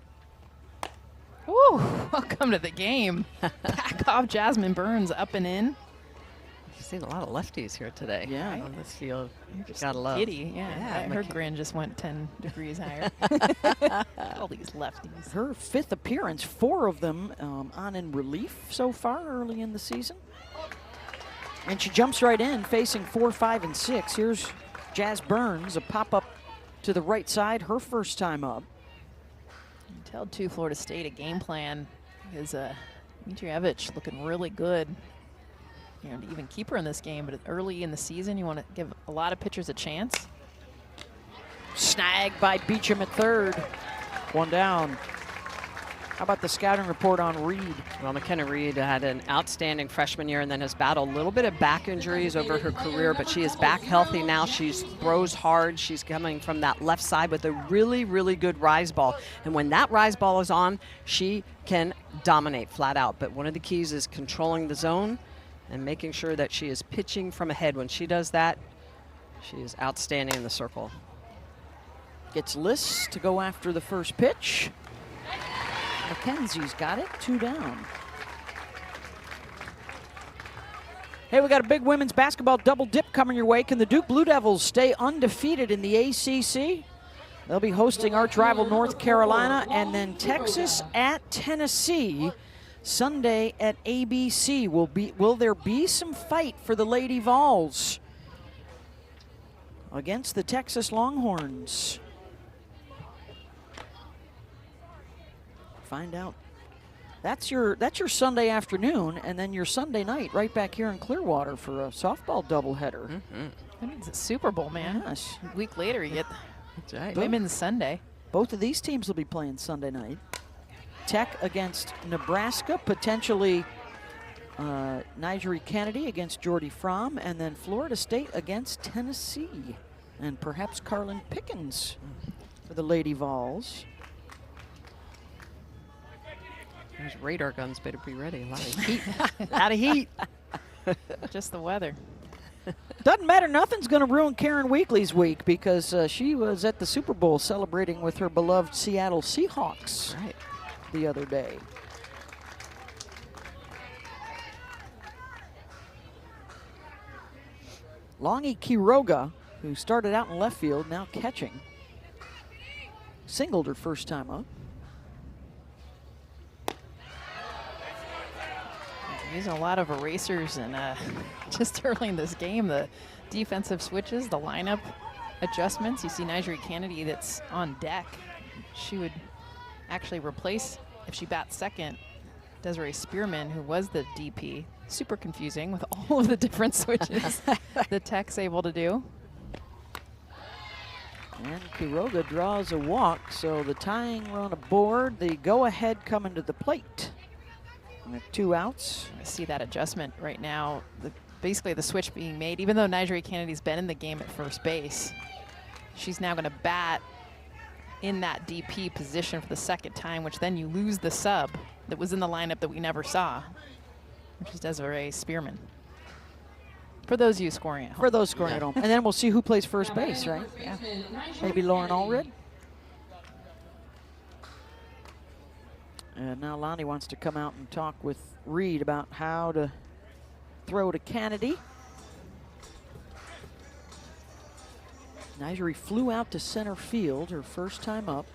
Woo, welcome to the game. Back off Jasmine Burns up and in. You've seen a lot of lefties here today. Yeah. On this field. You're just Gotta love. giddy. Yeah, her grin just went 10 degrees higher. All these lefties. Her 5th appearance, 4 of them on in relief so far early in the season. And she jumps right in, facing 4, 5, and 6. Here's Jazz Burns, a pop-up to the right side, her first time up. You can tell, too, Florida State, a game plan is Mitrievich looking really good. You know, to even keep her in this game, but early in the season, you want to give a lot of pitchers a chance. Snagged by Beecham at third. One down. How about the scouting report on Reed? Well, McKenna Reed had an outstanding freshman year and then has battled a little bit of back injuries over her career, but she is back healthy now. She throws hard. She's coming from that left side with a really, really good rise ball. And when that rise ball is on, she can dominate flat out. But one of the keys is controlling the zone and making sure that she is pitching from ahead. When she does that, she is outstanding in the circle. Gets Liss to go after the first pitch. McKenzie's got it, 2 down. Hey, we got a big women's basketball double dip coming your way. Can the Duke Blue Devils stay undefeated in the ACC? They'll be hosting arch rival North Carolina and then Texas at Tennessee Sunday at ABC. Will there be some fight for the Lady Vols against the Texas Longhorns? Find out. That's your Sunday afternoon, and then your Sunday night right back here in Clearwater for a softball doubleheader. That means it's Super Bowl, man. Yes. A week later, you get That's right. Women's Sunday. Both of these teams will be playing Sunday night. Tech against Nebraska, potentially Nigeri Kennedy against Jordy Fromm, and then Florida State against Tennessee, and perhaps Carlin Pickens for the Lady Vols. Those radar guns better be ready. A lot of heat. A lot of heat. Just the weather. Doesn't matter, nothing's going to ruin Karen Weekly's week because she was at the Super Bowl celebrating with her beloved Seattle Seahawks the other day. Longy Quiroga, who started out in left field, now catching. Singled her first time up. Using a lot of erasers and just early in this game, the defensive switches, the lineup adjustments. You see Nigeri Kennedy that's on deck. She would actually replace, if she bats second, Desiree Spearman, who was the DP. Super confusing with all of the different switches the Tech's able to do. And Quiroga draws a walk, so the tying run aboard, the go-ahead coming to the plate. With 2 outs. I see that adjustment right now. Basically the switch being made, even though Nigeri Kennedy's been in the game at first base, she's now going to bat in that DP position for the second time, which then you lose the sub that was in the lineup that we never saw, which is Desiree Spearman. For those of you scoring at home. For those scoring at home. And then we'll see who plays first base, right? Yeah. Maybe Lauren Allred. And now Lonnie wants to come out and talk with Reed about how to throw to Kennedy. Nigeri flew out to center field her first time up.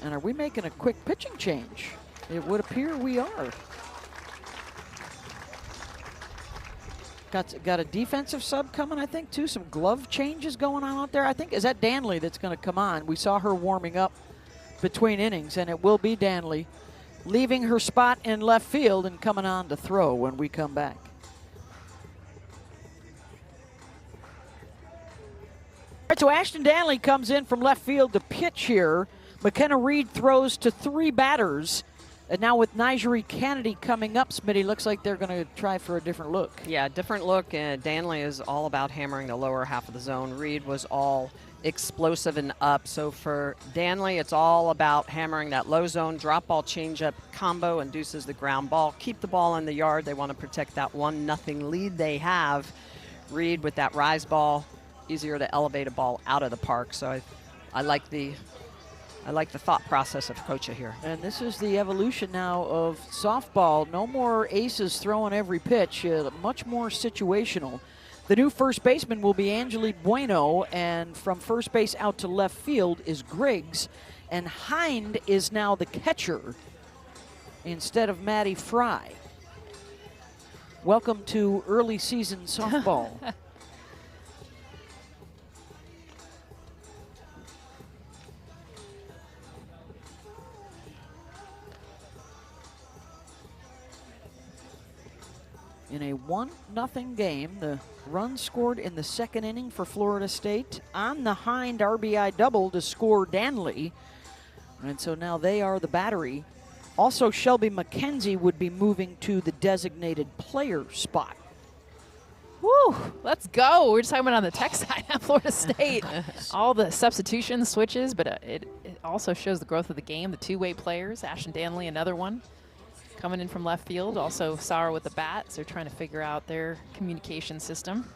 And are we making a quick pitching change? It would appear we are. Got a defensive sub coming, I think, too. Some glove changes going on out there. I think, is that Danley that's going to come on? We saw her warming up between innings, and it will be Danley leaving her spot in left field and coming on to throw when we come back. All right, so Ashton Danley comes in from left field to pitch here. McKenna Reed throws to 3 batters. And now with Nigeri Kennedy coming up, Smitty, looks like they're going to try for a different look. Yeah, different look. Danley is all about hammering the lower half of the zone. Reed was all explosive and up. So for Danley, it's all about hammering that low zone, drop ball, changeup combo, induces the ground ball. Keep the ball in the yard. They want to protect that 1-0 lead they have. Reed with that rise ball, easier to elevate a ball out of the park. So I like the thought process of Kocha here. And this is the evolution now of softball. No more aces throwing every pitch, much more situational. The new first baseman will be Angelique Bueno, and from first base out to left field is Griggs. And Hind is now the catcher instead of Maddie Fry. Welcome to early season softball. in a 1-0 game. The run scored in the second inning for Florida State on the Hind RBI double to score Danley. And so now they are the battery. Also, Shelby McKenzie would be moving to the designated player spot. Woo, let's go. We're just talking about on the tech side at Florida State. All the substitutions, switches, but it also shows the growth of the game. The two-way players, Ashton Danley, another one, coming in from left field. Also, Sauer with the bat. So they're trying to figure out their communication system.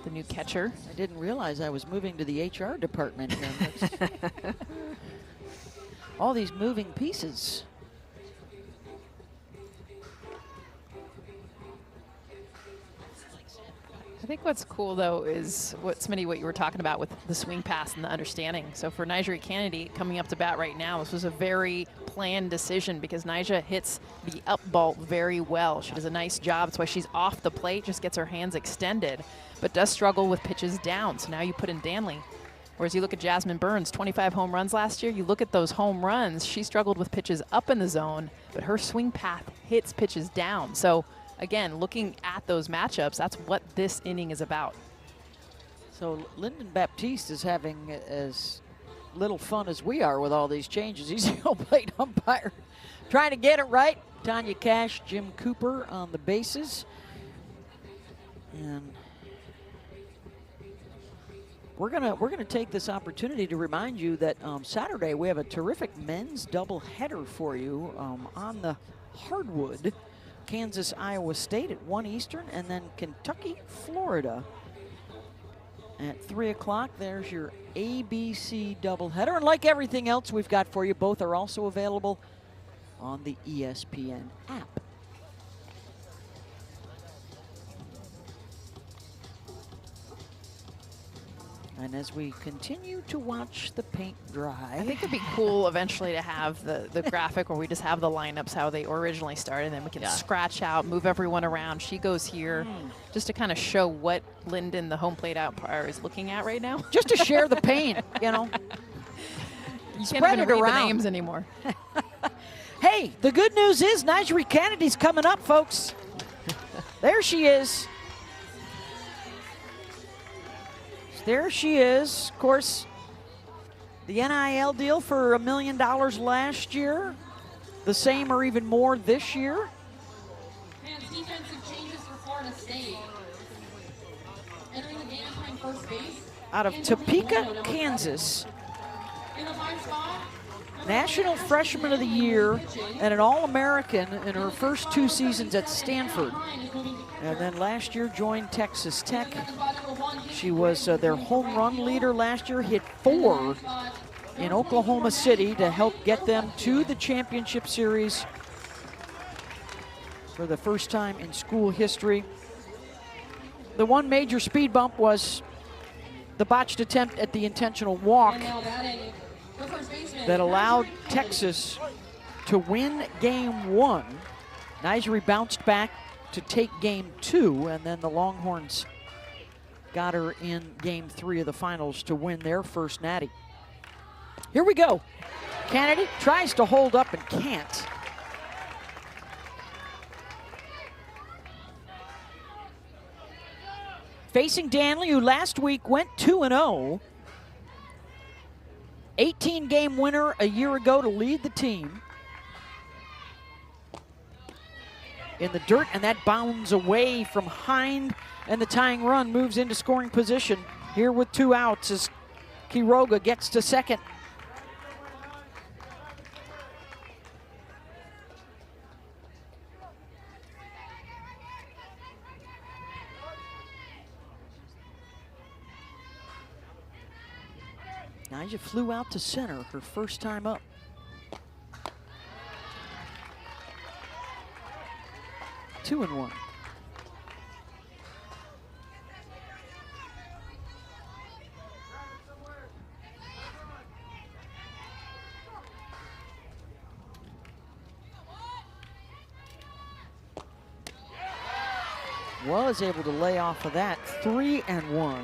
The new catcher. I didn't realize I was moving to the HR department here. All these moving pieces. I think what's cool, though, is what you were talking about with the swing pass and the understanding. So for Nigel Kennedy coming up to bat right now, this was a very planned decision because Nyjah hits the up ball very well. She does a nice job. That's why she's off the plate, just gets her hands extended, but does struggle with pitches down. So now you put in Danley. Whereas you look at Jasmine Burns, 25 home runs last year. You look at those home runs, she struggled with pitches up in the zone, but her swing path hits pitches down. So again, looking at those matchups, that's what this inning is about. So Lyndon Baptiste is having as little fun as we are with all these changes. He's the old plate umpire trying to get it right. Tanya Cash, Jim Cooper on the bases. And we're gonna take this opportunity to remind you that Saturday we have a terrific men's doubleheader for you on the hardwood. Kansas, Iowa State at 1 Eastern, and then Kentucky, Florida at 3 o'clock. There's your ABC doubleheader. And like everything else we've got for you, both are also available on the ESPN app. And as we continue to watch the paint dry. I think it'd be cool eventually to have the graphic where we just have the lineups how they originally started, and then we can scratch out, move everyone around. She goes here, just to kind of show what Lyndon, the home plate umpire, is looking at right now. Just to share the pain, you know. You Spread can't even it read around. the names anymore. Hey, the good news is Nigel Kennedy's coming up, folks. There she is. There she is. Of course, the NIL deal for $1 million last year. The same or even more this year. And defensive changes for Florida State. Entering the game playing first base. Out of Topeka, Kansas. In the 5 spot. National Freshman of the Year and an All-American in her first 2 seasons at Stanford. And then last year joined Texas Tech. She was their home run leader last year, hit 4 in Oklahoma City to help get them to the championship series for the first time in school history. The one major speed bump was the botched attempt at the intentional walk that allowed Texas to win game 1. Nigel bounced back to take game 2, and then the Longhorns got her in game 3 of the finals to win their first natty. Here we go. Kennedy tries to hold up and can't. Facing Danley, who last week went 2-0. 18-game winner a year ago to lead the team. In the dirt, and that bounds away from Hind, and the tying run moves into scoring position here with 2 outs as Quiroga gets to second. Nyjah flew out to center her first time up. Two and 1. Was able to lay off of that. 3 and 1.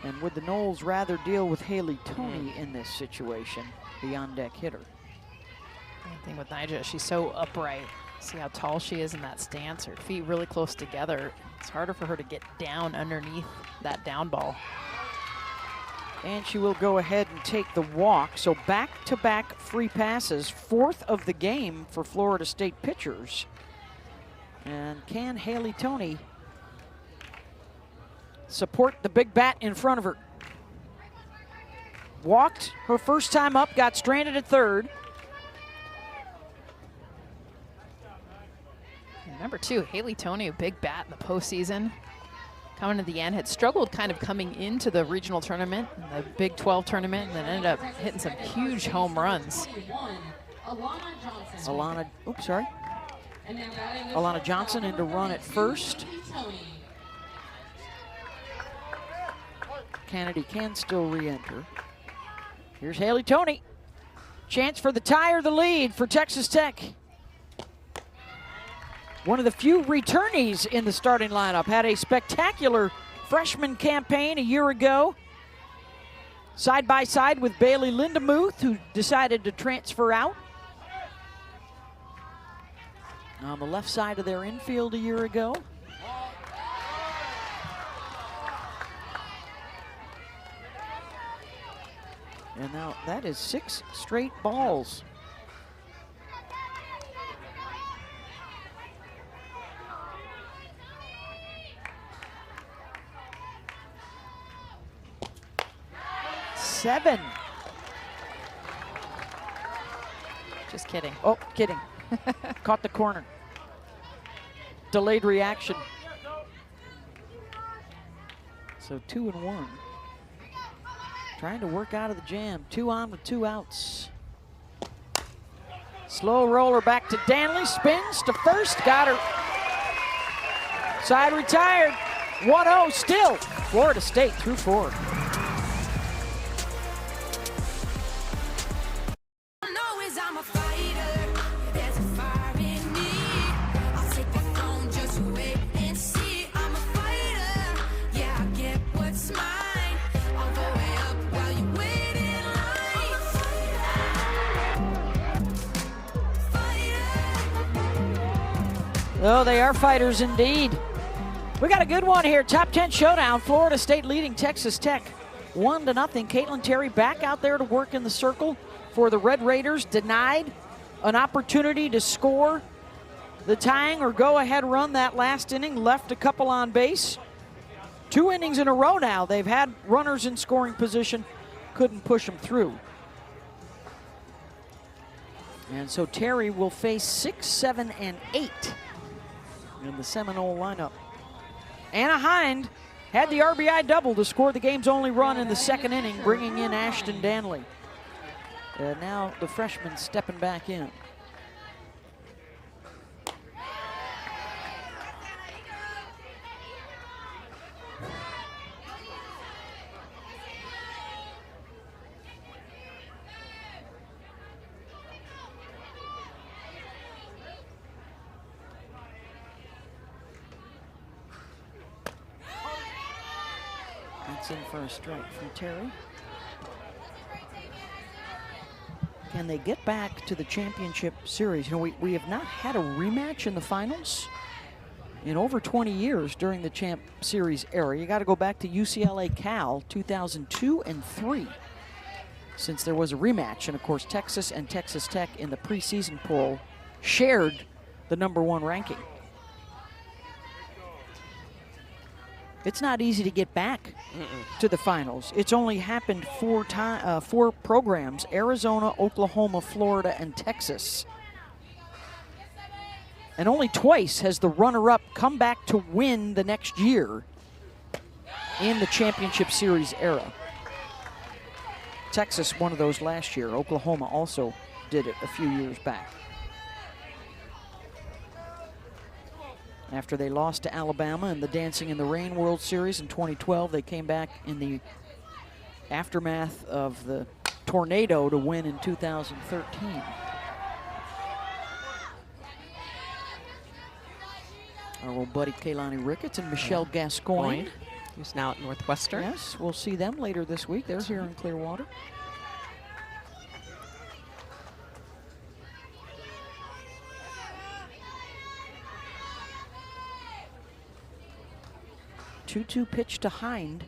And would the Noles rather deal with Haley Toney in this situation, the on-deck hitter? Same thing with Nyjah. She's so upright. See how tall she is in that stance. Her feet really close together. It's harder for her to get down underneath that down ball. And she will go ahead and take the walk. So back-to-back free passes, 4th of the game for Florida State pitchers. And can Haley Toney support the big bat in front of her? Walked her first time up, got stranded at third. Remember too, Haley Toney, a big bat in the postseason. Coming to the end, had struggled kind of coming into the regional tournament, the Big 12 tournament, and then ended up hitting some huge home runs. Alana Johnson in to run at first. Kennedy can still re-enter. Here's Haley Toney. Chance for the tie or the lead for Texas Tech. One of the few returnees in the starting lineup. Had a spectacular freshman campaign a year ago. Side by side with Bailey Lindemuth, who decided to transfer out. On the left side of their infield a year ago. And now that is 6 straight balls. Seven. Just kidding. Oh, kidding. Caught the corner. Delayed reaction. So 2-1. Trying to work out of the jam. 2 on with 2 outs. Slow roller back to Danley. Spins to first. Got her. Side retired. 1-0 still. Florida State through 4. Oh, they are fighters indeed. We got a good one here. Top 10 showdown. Florida State leading Texas Tech 1-0. Caitlin Terry back out there to work in the circle for the Red Raiders. Denied an opportunity to score the tying or go-ahead run that last inning. Left a couple on base. 2 innings in a row now. They've had runners in scoring position. Couldn't push them through. And so Terry will face 6, 7, and 8 in the Seminole lineup. Anna Hind had the RBI double to score the game's only run in the 2nd inning, bringing in Ashton Danley. And now the freshman stepping back in. In for a strike from Terry. Can they get back to the championship series? You know, we have not had a rematch in the finals in over 20 years during the champ series era. You got to go back to UCLA Cal 2002 and 3 since there was a rematch. And of course, Texas and Texas Tech in the preseason poll shared the #1 ranking. It's not easy to get back to the finals. It's only happened 4 programs: Arizona, Oklahoma, Florida, and Texas. And only twice has the runner-up come back to win the next year in the championship series era. Texas won those last year. Oklahoma also did it a few years back. After they lost to Alabama in the Dancing in the Rain World Series in 2012, they came back in the aftermath of the tornado to win in 2013. Our old buddy Kaylani Ricketts and Michelle Gascoigne, who's now at Northwestern. Yes, we'll see them later this week. They're here in Clearwater. 2-2 pitch to Hind.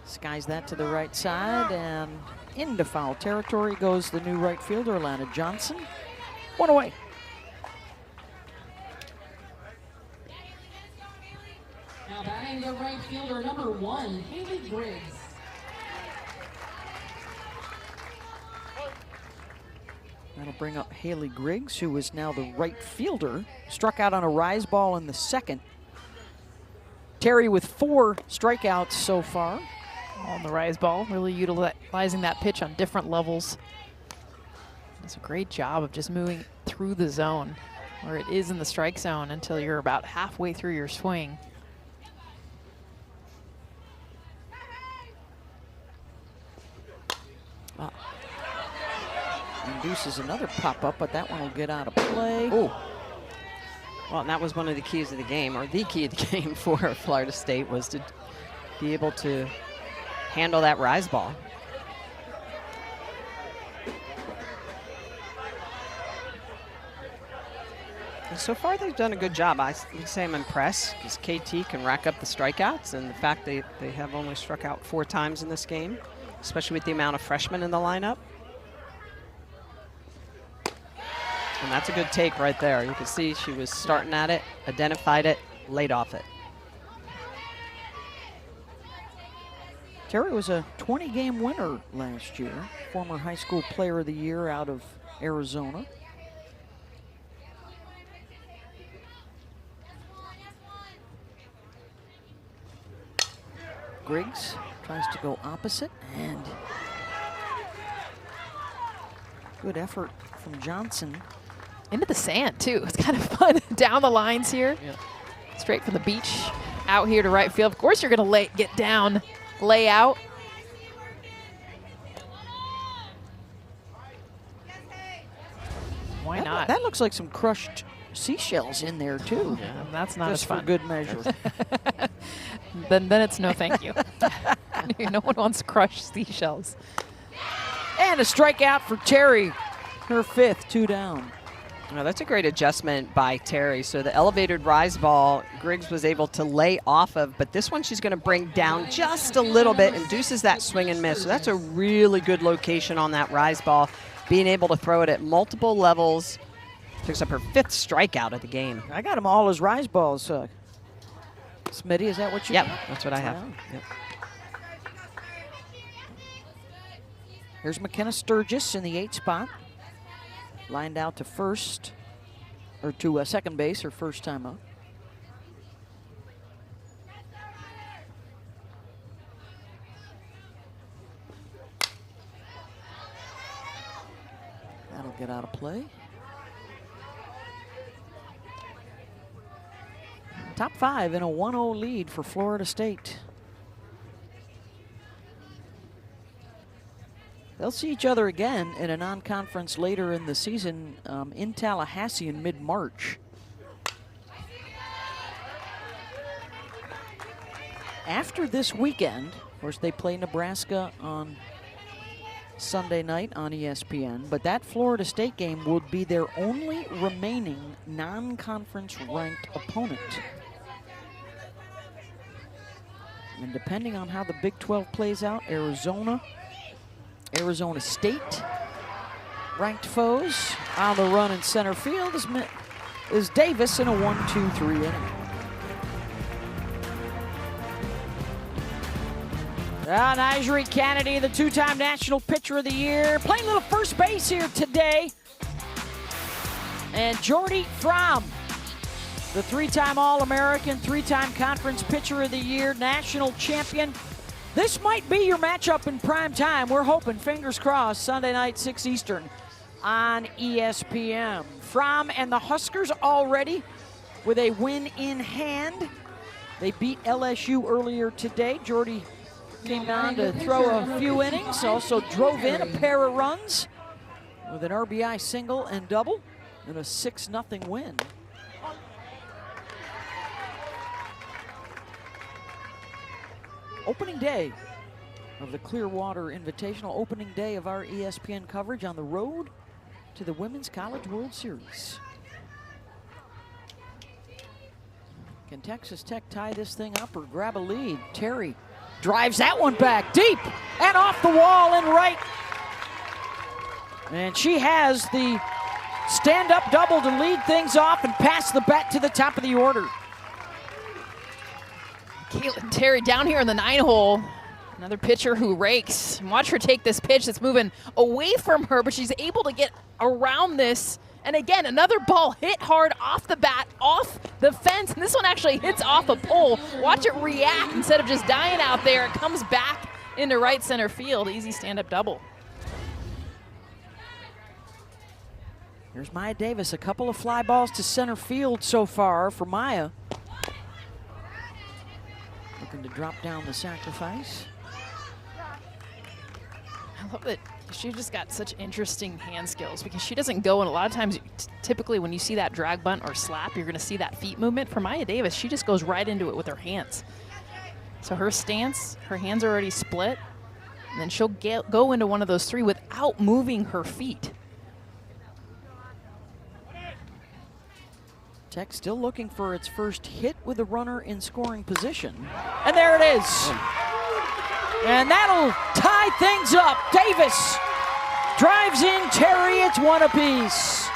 Skies that to the right side, and into foul territory goes the new right fielder, Alana Johnson. 1 away. Now batting the right fielder, number 1, Haley Griggs. That'll bring up Haley Griggs, who is now the right fielder. Struck out on a rise ball in the second. Terry with 4 strikeouts so far. On the rise ball, really utilizing that pitch on different levels. Does a great job of just moving through the zone, where it is in the strike zone, until you're about halfway through your swing. Induces another pop-up, but that one will get out of play. Oh. Well, and that was one of the keys of the game, or the key of the game for Florida State, was to be able to handle that rise ball. And so far, they've done a good job. I would say I'm impressed, because KT can rack up the strikeouts, and the fact they have only struck out 4 times in this game, especially with the amount of freshmen in the lineup. And that's a good take right there. You can see she was starting at it, identified it, laid off it. Terry was a 20-game winner last year, former high school player of the year out of Arizona. Griggs tries to go opposite, and good effort from Johnson. Into the sand, too. It's kind of fun. Down the lines here. Yeah. Straight from the beach out here to right field. Of course you're going to get down, lay out. Why not? That looks like some crushed seashells in there, too. Yeah, that's not Just as fun. for good measure. Then it's no thank you. No one wants crushed seashells. And a strikeout for Terry. Her 5th, 2 down. Now, that's a great adjustment by Terry. So the elevated rise ball, Griggs was able to lay off of, but this one she's going to bring down just a little bit, induces that swing and miss. So that's a really good location on that rise ball, being able to throw it at multiple levels. Picks up her 5th strikeout of the game. I got them all as rise balls. Smitty, is that what you Yep, got? that's what I have. Wow. Yep. Here's McKenna Sturgis in the 8 spot. Lined out to first, or to second base, her first time up. That'll get out of play. Top 5 in a 1-0 lead for Florida State. They'll see each other again in a non-conference later in the season in Tallahassee in mid-March. After this weekend, of course, they play Nebraska on Sunday night on ESPN, but that Florida State game will be their only remaining non-conference ranked opponent. And depending on how the Big 12 plays out, Arizona State, ranked foes. On the run in center field is Davis in a 1-2-3 inning. Nyjari Kennedy, the 2-time National Pitcher of the Year, playing a little first base here today. And Jordy Fromm, the 3-time All-American, 3-time Conference Pitcher of the Year, national champion. This might be your matchup in prime time. We're hoping, fingers crossed, Sunday night, 6 Eastern on ESPN. Fromm and the Huskers already with a win in hand. They beat LSU earlier today. Jordy came down to throw a few innings, also drove in a pair of runs with an RBI single and double and a 6-0 win. Opening day of the Clearwater Invitational, opening day of our ESPN coverage on the road to the Women's College World Series. Can Texas Tech tie this thing up or grab a lead? Terry drives that one back deep and off the wall and right. And she has the stand-up double to lead things off and pass the bat to the top of the order. Caitlin Terry down here in the 9-hole. Another pitcher who rakes. And watch her take this pitch that's moving away from her, but she's able to get around this. And again, another ball hit hard off the bat, off the fence. And this one actually hits off a pole. Watch it react instead of just dying out there. It comes back into right center field. Easy stand-up double. Here's Maya Davis, a couple of fly balls to center field so far for Maya. Looking to drop down the sacrifice. I love that she just got such interesting hand skills because she doesn't go, and a lot of times, typically when you see that drag bunt or slap, you're gonna see that feet movement. For Maya Davis, she just goes right into it with her hands. So her stance, her hands are already split, and then she'll go into one of those three without moving her feet. Tech still looking for its first hit with a runner in scoring position. And there it is. And that'll tie things up. Davis drives in Terry. It's one apiece.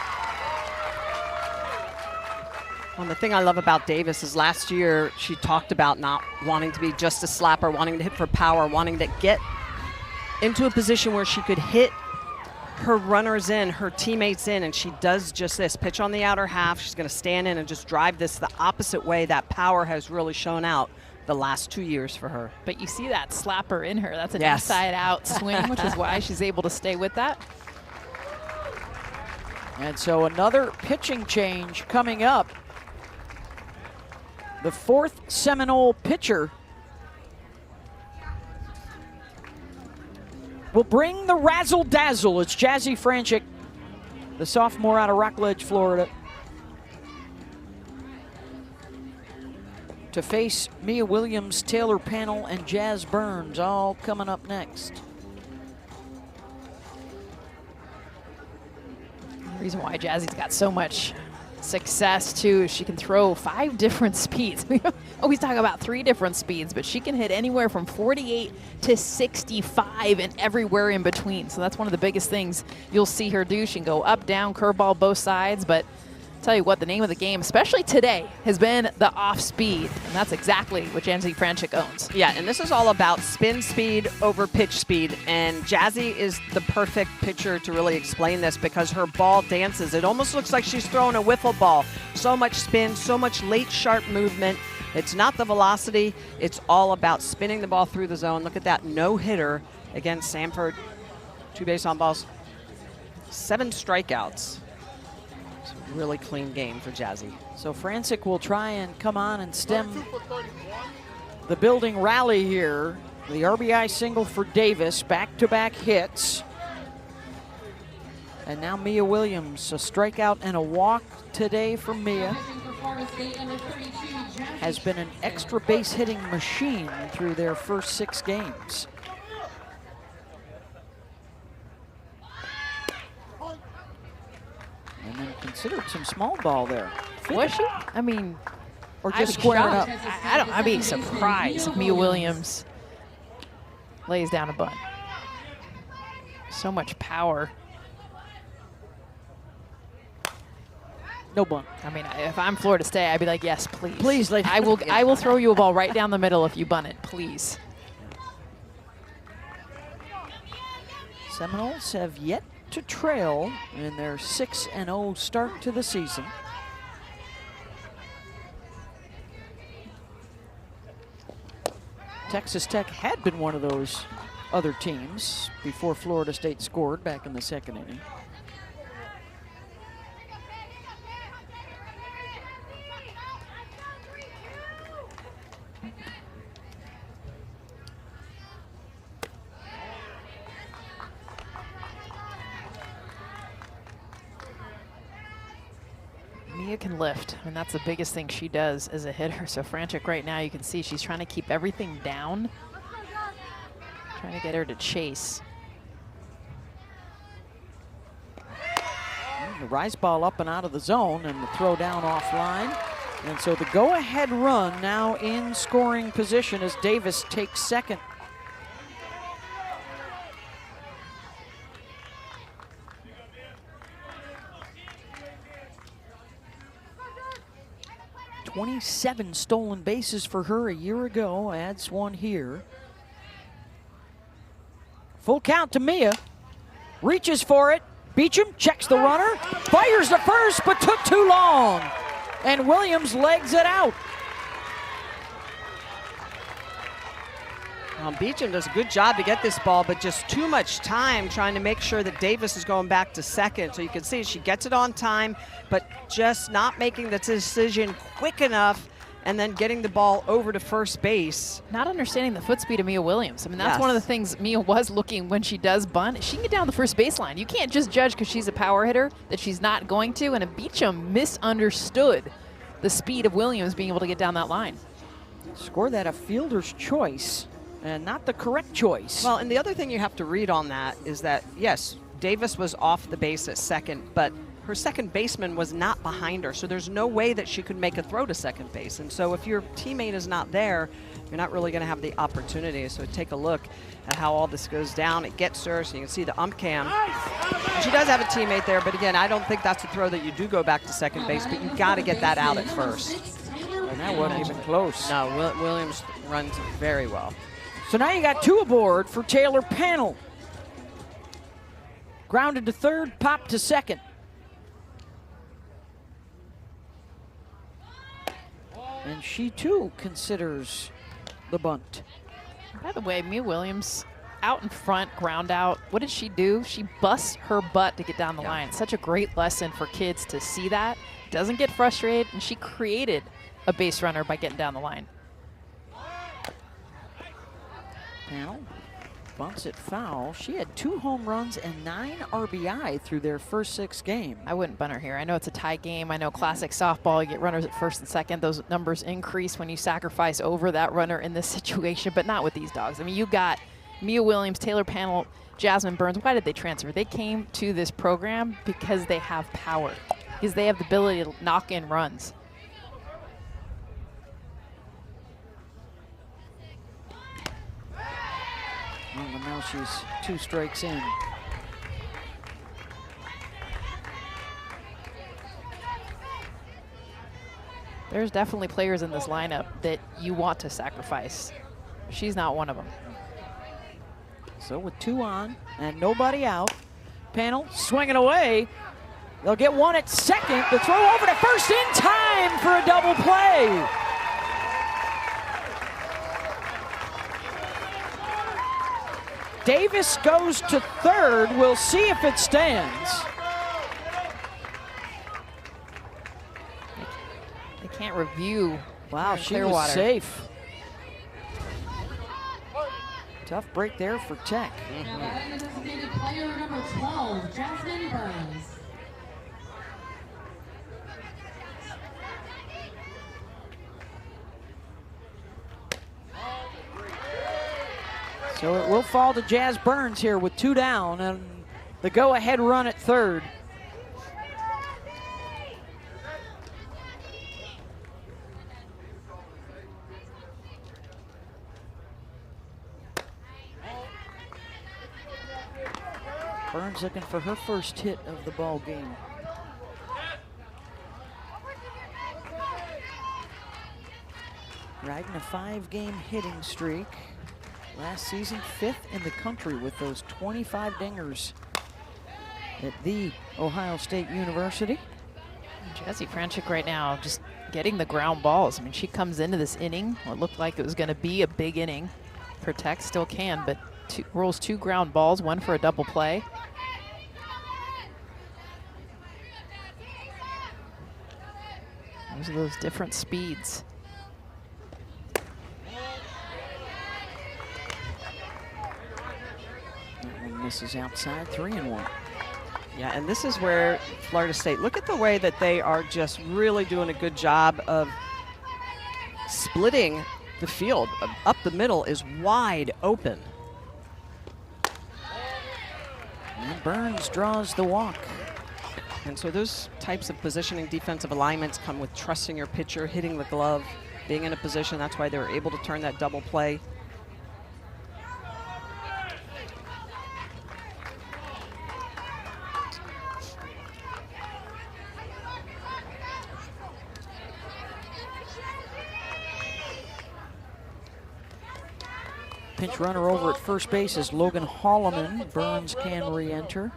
Well, the thing I love about Davis is last year she talked about not wanting to be just a slapper, wanting to hit for power, wanting to get into a position where she could hit her runners in, her teammates in, and she does just this. Pitch on the outer half. She's going to stand in and just drive this the opposite way. That power has really shown out the last 2 years for her. But you see that slapper in her. That's an Yes. inside-out swing, which is why she's able to stay with that. And so another pitching change coming up. The fourth Seminole pitcher will bring the razzle-dazzle. It's Jazzy Franchik, the sophomore out of Rockledge, Florida, to face Mia Williams, Taylor Pannell, and Jazz Burns, all coming up next. The reason why Jazzy's got so much success too is she can throw 5 different speeds. We always talk about 3 different speeds, but she can hit anywhere from 48 to 65 and everywhere in between. So that's one of the biggest things you'll see her do. She can go up, down, curveball, both sides, but tell you what, the name of the game, especially today, has been the off speed, and that's exactly what Jazzy Franchik owns. Yeah, and this is all about spin speed over pitch speed, and Jazzy is the perfect pitcher to really explain this because her ball dances. It almost looks like she's throwing a wiffle ball. So much spin, so much late sharp movement. It's not the velocity, it's all about spinning the ball through the zone. Look at that no-hitter against Samford. 2 base on balls, 7 strikeouts. Really clean game for Jazzy. So Franchik will try and come on and stem the building rally here. The RBI single for Davis, back-to-back hits. And now Mia Williams, a strikeout and a walk today for Mia. Has been an extra base hitting machine through their first 6 games. And then considered some small ball there. Was she? I mean, Or I'd just be squaring shocked. up. I'd be surprised if Mia Williams lays down a bunt. So much power. No bunt. I mean, if I'm Florida State, I'd be like, yes, please. Please, lady. I will throw you a ball right down the middle if you bunt it, please. Seminoles have yet to trail in their 6-0 start to the season. Texas Tech had been one of those other teams before Florida State scored back in the 2nd inning. Mia can lift, and that's the biggest thing she does as a hitter. So Franchik right now, you can see she's trying to keep everything down, trying to get her to chase. The rise ball up and out of the zone, and the throw down offline. And so the go-ahead run now in scoring position as Davis takes second. "27 stolen bases for her a year ago, adds one here. Full count to Mia, reaches for it. Beecham checks the runner, fires the first, but took too long. And Williams legs it out. Beecham does a good job to get this ball, but just too much time trying to make sure that Davis is going back to second. So you can see she gets it on time, but just not making the decision quick enough and then getting the ball over to first base. Not understanding the foot speed of Mia Williams. I mean, that's one of the things Mia was looking when she does bunt. She can get down the first baseline. You can't just judge because she's a power hitter that she's not going to, and Beecham misunderstood the speed of Williams being able to get down that line. Score that a fielder's choice and not the correct choice. Well, and the other thing you have to read on that is that, yes, Davis was off the base at second, but her second baseman was not behind her, so there's no way that she could make a throw to second base. And so if your teammate is not there, you're not really going to have the opportunity. So take a look at how all this goes down. It gets her, so you can see the ump cam. And she does have a teammate there, but again, I don't think that's a throw that you do go back to second base, but you got to get that out at first. And that wasn't even close. No, Williams runs very well. So now you got two aboard for Taylor Panel. Grounded to third, popped to second. And she too considers the bunt. By the way, Mia Williams out in front, ground out. What did she do? She busts her butt to get down the line. Such a great lesson for kids to see that. Doesn't get frustrated, and she created a base runner by getting down the line. Panel bunts it foul. She had 2 home runs and 9 RBI through their first 6 games. I wouldn't bunt her here. I know it's a tie game. I know classic softball, you get runners at first and second. Those numbers increase when you sacrifice over that runner in this situation, but not with these dogs. I mean, you got Mia Williams, Taylor Panel, Jasmine Burns. Why did they transfer? They came to this program because they have power, because they have the ability to knock in runs. Well, now she's 2 strikes in. There's definitely players in this lineup that you want to sacrifice. She's not one of them. So with 2 on and nobody out, Panel swinging away. They'll get 1 at second. The throw over to first in time for a double play. Davis goes to third. We'll see if it stands. They can't review. Wow, she was safe. Tough break there for Tech. Now batting the designated player number 12, Jasmine Burns. So it will fall to Jazz Burns here with 2 down and the go-ahead run at third. Burns looking for her first hit of the ball game. Riding a 5-game hitting streak. Last season, 5th in the country with those 25 dingers at the Ohio State University. Jesse Franchik right now just getting the ground balls. I mean, she comes into this inning. Well, it looked like it was going to be a big inning for Tech, still can, but rolls 2 ground balls, 1 for a double play. Those are those different speeds. Misses outside, 3-1. Yeah, and this is where Florida State, look at the way that they are just really doing a good job of splitting the field. Up the middle is wide open. And Burns draws the walk. And so those types of positioning defensive alignments come with trusting your pitcher, hitting the glove, being in a position. That's why they were able to turn that double play. Pinch runner over at first base is Logan Holloman. Burns can re-enter.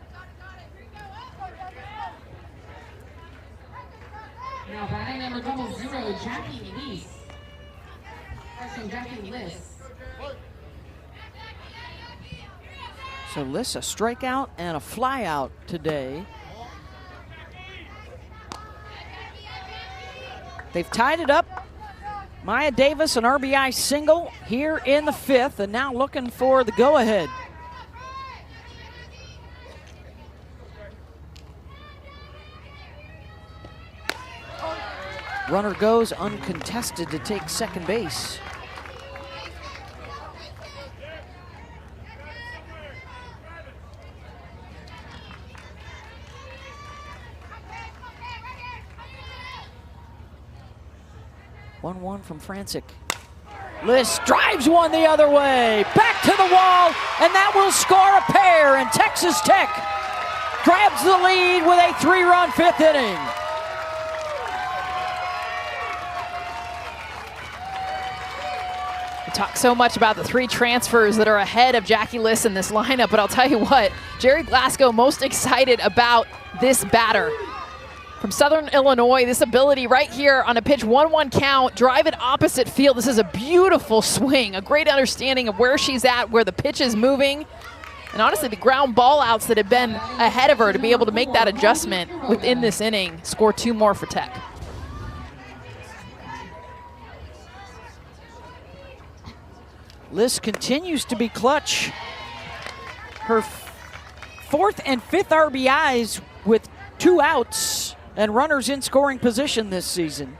Now batting number 00, Jackie Lees. Catching Jackie Liss. So Liss, a strikeout and a flyout today. They've tied it up. Maya Davis, an RBI single here in the 5th, and now looking for the go-ahead. Runner goes uncontested to take second base. One from Francic. Liss drives one the other way, back to the wall, and that will score a pair, and Texas Tech grabs the lead with a 3-run 5th inning. We talk so much about the 3 transfers that are ahead of Jackie Liss in this lineup, but I'll tell you what, Jerry Glasgow most excited about this batter. From Southern Illinois, this ability right here on a pitch 1-1 count, drive it opposite field. This is a beautiful swing, a great understanding of where she's at, where the pitch is moving, and honestly the ground ball outs that have been ahead of her to be able to make that adjustment within this inning, score 2 more for Tech. Liss continues to be clutch. Her 4th and 5th RBIs with 2 outs and runners in scoring position this season.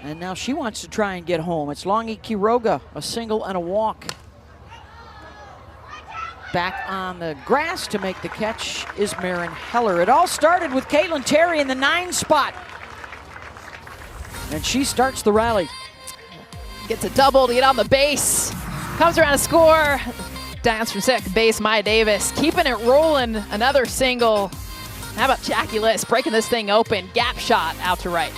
And now she wants to try and get home. It's Longy Quiroga, a single and a walk. Back on the grass to make the catch is Marin Heller. It all started with Caitlin Terry in the 9 spot. And she starts the rally. Gets a double to get on the base. Comes around to score. Dance from second base, Maya Davis. Keeping it rolling, another single. How about Jackie Liss breaking this thing open? Gap shot out to right.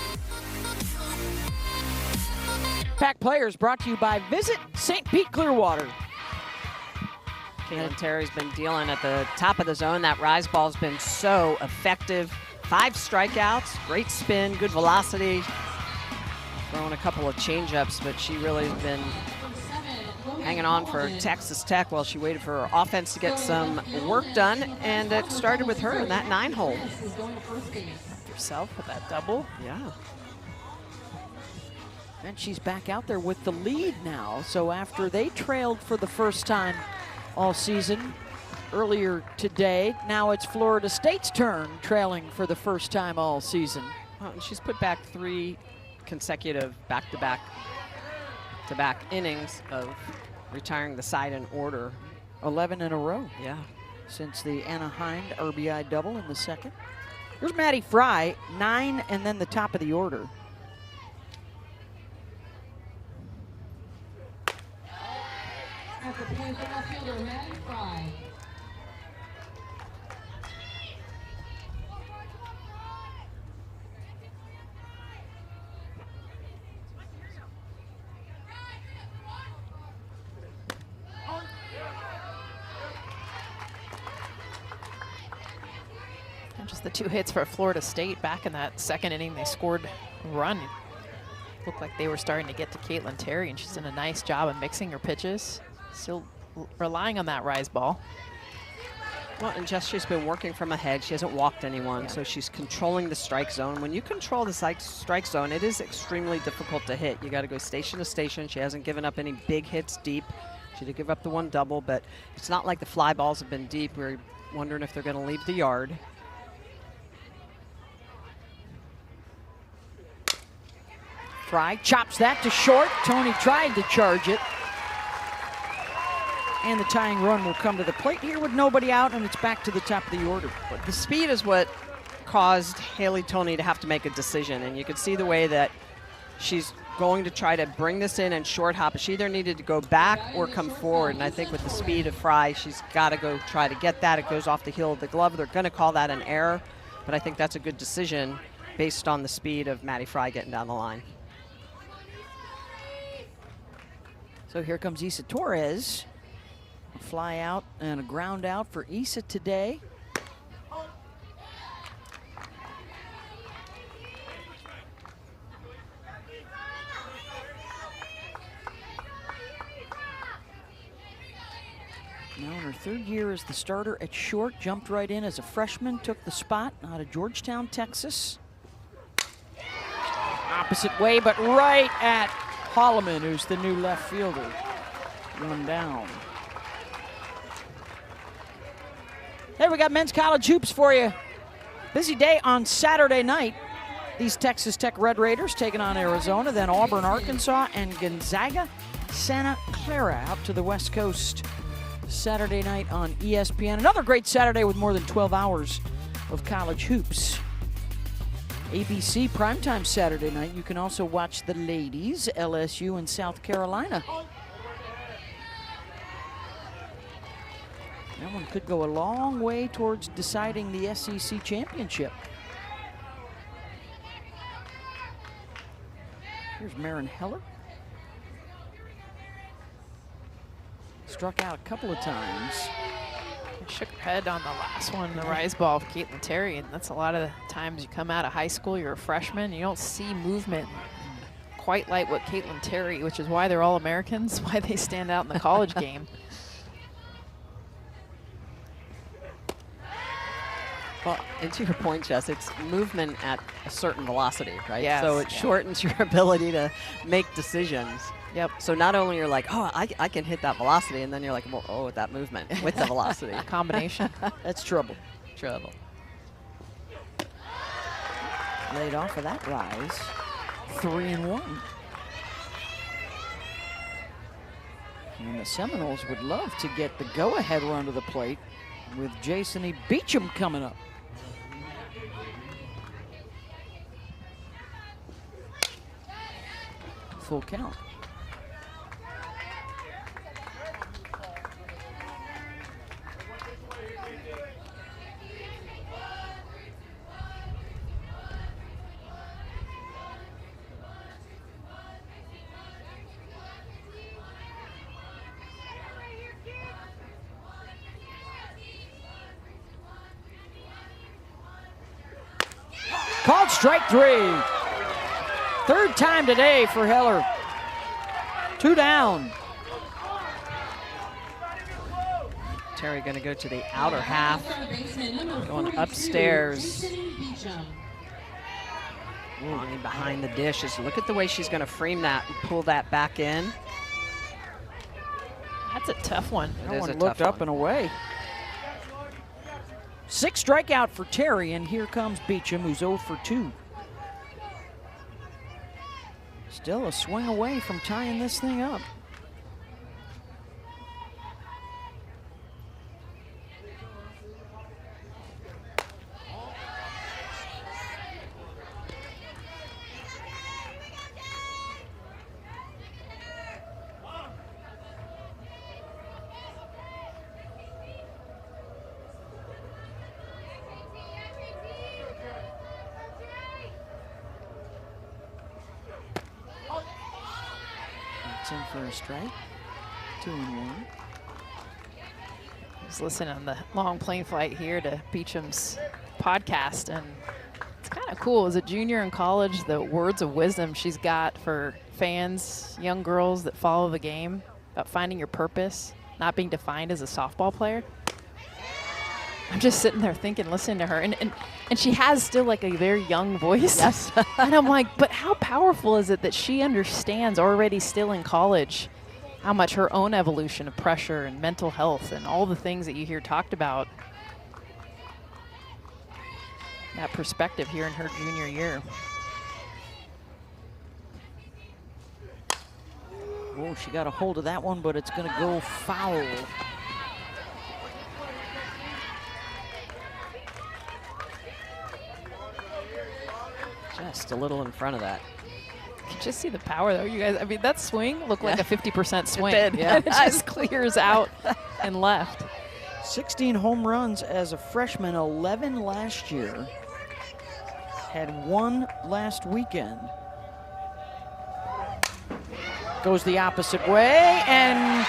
Pack Players brought to you by Visit St. Pete Clearwater. Caitlin Terry's been dealing at the top of the zone. That rise ball's been so effective. 5 strikeouts, great spin, good velocity. Throwing a couple of changeups, but she really has been hanging on for Texas Tech while she waited for her offense to get some work done, and it started with her in that 9 hole. Herself with that double. Yeah. And she's back out there with the lead now. So after they trailed for the first time all season earlier today, now it's Florida State's turn, trailing for the first time all season. Well, and she's put back 3 consecutive back-to-back innings of retiring the side in order. 11 in a row. Yeah. Since the Anaheim RBI double in the 2nd. Here's Maddie Fry, 9 and then the top of the order. At the point, the outfielder, Maddie Fry. And just the 2 hits for Florida State back in that 2nd inning. They scored a run. Looked like they were starting to get to Caitlin Terry, and she's done a nice job of mixing her pitches. Still relying on that rise ball. Well, and Jess, she's been working from ahead. She hasn't walked anyone, so she's controlling the strike zone. When you control the strike zone, it is extremely difficult to hit. You got to go station to station. She hasn't given up any big hits deep. She did give up the 1 double, but it's not like the fly balls have been deep. We're wondering if they're going to leave the yard. Fry chops that to short. Tony tried to charge it. And the tying run will come to the plate here with nobody out, and it's back to the top of the order. But the speed is what caused Haley Toney to have to make a decision, and you could see the way that she's going to try to bring this in and short hop. She either needed to go back or come forward, and I think with the speed of Fry, she's got to go try to get that. It goes off the heel of the glove. They're going to call that an error, but I think that's a good decision based on the speed of Maddie Fry getting down the line. So here comes Isa Torres. A fly out and a ground out for Isa today. Now in her third year as the starter at short, jumped right in as a freshman, took the spot out of Georgetown, Texas. Opposite way, but right at Holloman, who's the new left fielder. One down. Hey, we got men's college hoops for you. Busy day on Saturday night. These Texas Tech Red Raiders taking on Arizona, then Auburn, Arkansas, and Gonzaga, Santa Clara out to the West Coast. Saturday night on ESPN. Another great Saturday with more than 12 hours of college hoops. ABC primetime Saturday night. You can also watch the ladies, LSU and South Carolina. That one could go a long way towards deciding the SEC championship. Here's Marin Heller. Struck out a couple of times. Shook her head on the last one, the rise ball of Caitlin Terry, and that's a lot of the times you come out of high school, you're a freshman, you don't see movement quite like what Caitlin Terry, which is why they're all Americans, why they stand out in the college game. Well, and to your point, Jess, it's movement at a certain velocity, right? Yes. So it shortens your ability to make decisions. Yep. So not only you're like, oh, I can hit that velocity, and then you're like, well, oh, with that movement, with the velocity. Combination. That's trouble. Trouble. Laid off of that rise. 3-1. And the Seminoles would love to get the go-ahead run to the plate with Jason E. Beecham coming up. Full count. Called strike 3. Third time today for Heller. 2 down. Terry going to go to the outer half, going upstairs. Longing behind the dishes. Look at the way she's going to frame that and pull that back in. That's a tough one. That one looked up and away. 6 strikeout for Terry, and here comes Beecham, who's 0 for 2. Still a swing away from tying this thing up. In for a strike. 2-1. I was listening on the long plane flight here to Beecham's podcast, and it's kind of cool. As a junior in college, the words of wisdom she's got for fans, young girls that follow the game, about finding your purpose, not being defined as a softball player. I'm just sitting there thinking, listening to her, and she has still like a very young voice. Yes. And I'm like, but how powerful is it that she understands already still in college how much her own evolution of pressure and mental health and all the things that you hear talked about, that perspective here in her junior year. Oh, she got a hold of that one, but it's going to go foul. Just a little in front of that. You can just see the power, though, you guys. I mean, that swing looked like a 50% swing. It did, yeah. It just clears out and left. 16 home runs as a freshman, 11 last year. Had 1 last weekend. Goes the opposite way and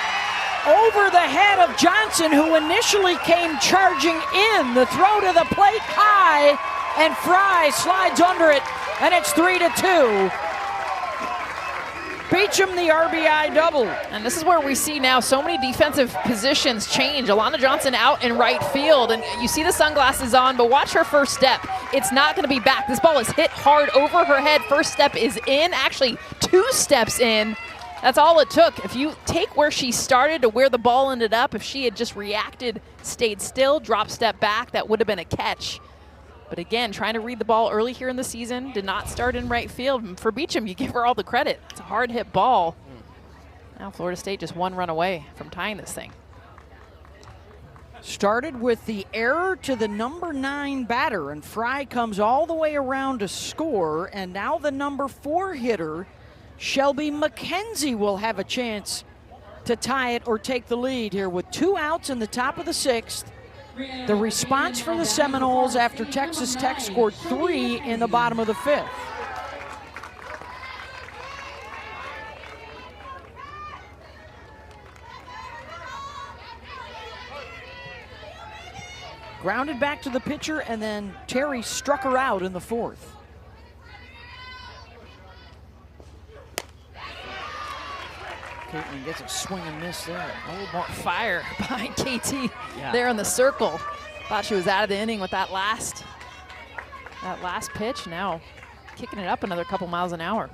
over the head of Johnson, who initially came charging in. The throw to the plate high, and Fry slides under it, and it's 3-2. Beecham the RBI double. And this is where we see now so many defensive positions change. Alana Johnson out in right field, and you see the sunglasses on, but watch her first step. It's not going to be back. This ball is hit hard over her head. First step is in, actually 2 steps in. That's all it took. If you take where she started to where the ball ended up, if she had just reacted, stayed still, drop step back, that would have been a catch. But again, trying to read the ball early here in the season, did not start in right field. And for Beecham, you give her all the credit. It's a hard hit ball. Now Florida State just 1 run away from tying this thing. Started with the error to the number 9 batter, and Fry comes all the way around to score, and now the number 4 hitter, Shelby McKenzie, will have a chance to tie it or take the lead here with 2 outs in the top of the 6th. The response for the Seminoles after Texas Tech scored 3 in the bottom of the 5th. Grounded back to the pitcher, and then Terry struck her out in the 4th. Caitlin gets a swing and miss there. A little more fire behind KT there in the circle. Thought she was out of the inning with that last pitch. Now kicking it up another couple miles an hour.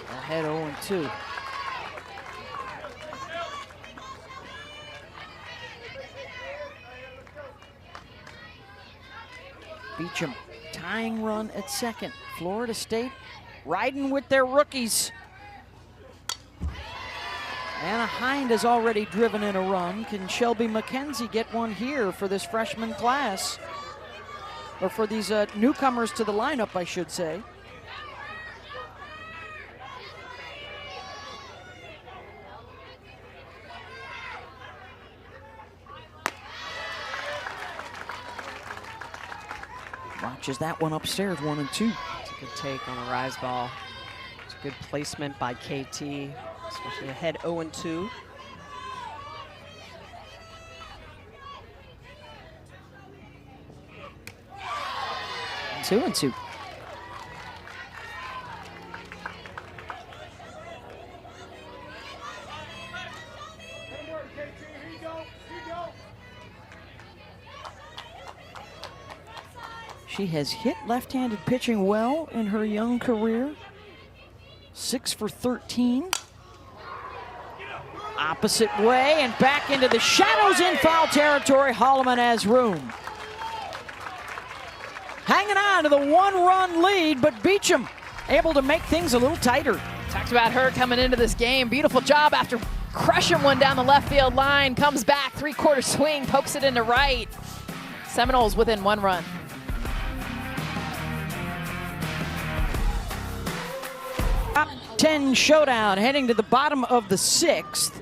Ahead 0-2. Beecham tying run at second. Florida State riding with their rookies. Anna Hind has already driven in a run. Can Shelby McKenzie get one here for this freshman class? Or for these newcomers to the lineup, I should say. Watches that one upstairs, 1-2. It's a good take on a rise ball. It's a good placement by KT, especially ahead 0-2. Two and two. She has hit left-handed pitching well in her young career. 6 for 13. Opposite way and back into the shadows in foul territory. Holloman has room. Hanging on to the 1-run lead, but Beecham able to make things a little tighter. Talked about her coming into this game. Beautiful job after crushing one down the left field line. Comes back, 3/4 swing, pokes it into right. Seminoles within 1 run. Top 10 showdown heading to the bottom of the 6th.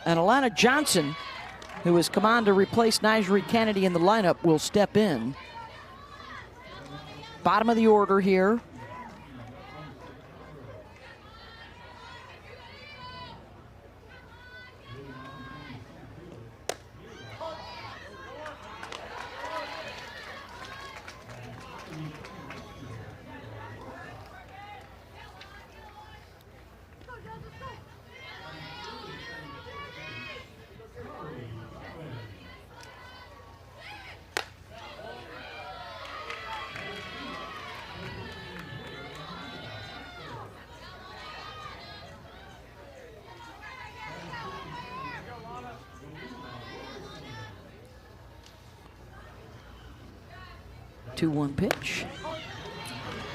And Alana Johnson, who has come on to replace Nigeri Kennedy in the lineup, will step in. Bottom of the order here. 2-1 pitch.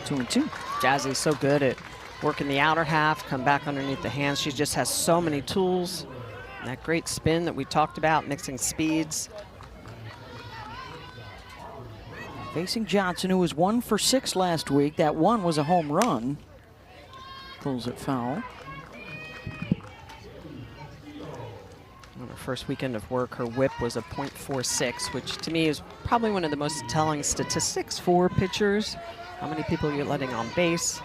2-2. Jazzy's so good at working the outer half, come back underneath the hands. She just has so many tools. And that great spin that we talked about, mixing speeds. Facing Johnson, who was 1 for 6 last week. That one was a home run. Pulls it foul. On her first weekend of work, her whip was a .46, which to me is probably one of the most telling statistics for pitchers. How many people you're letting on base.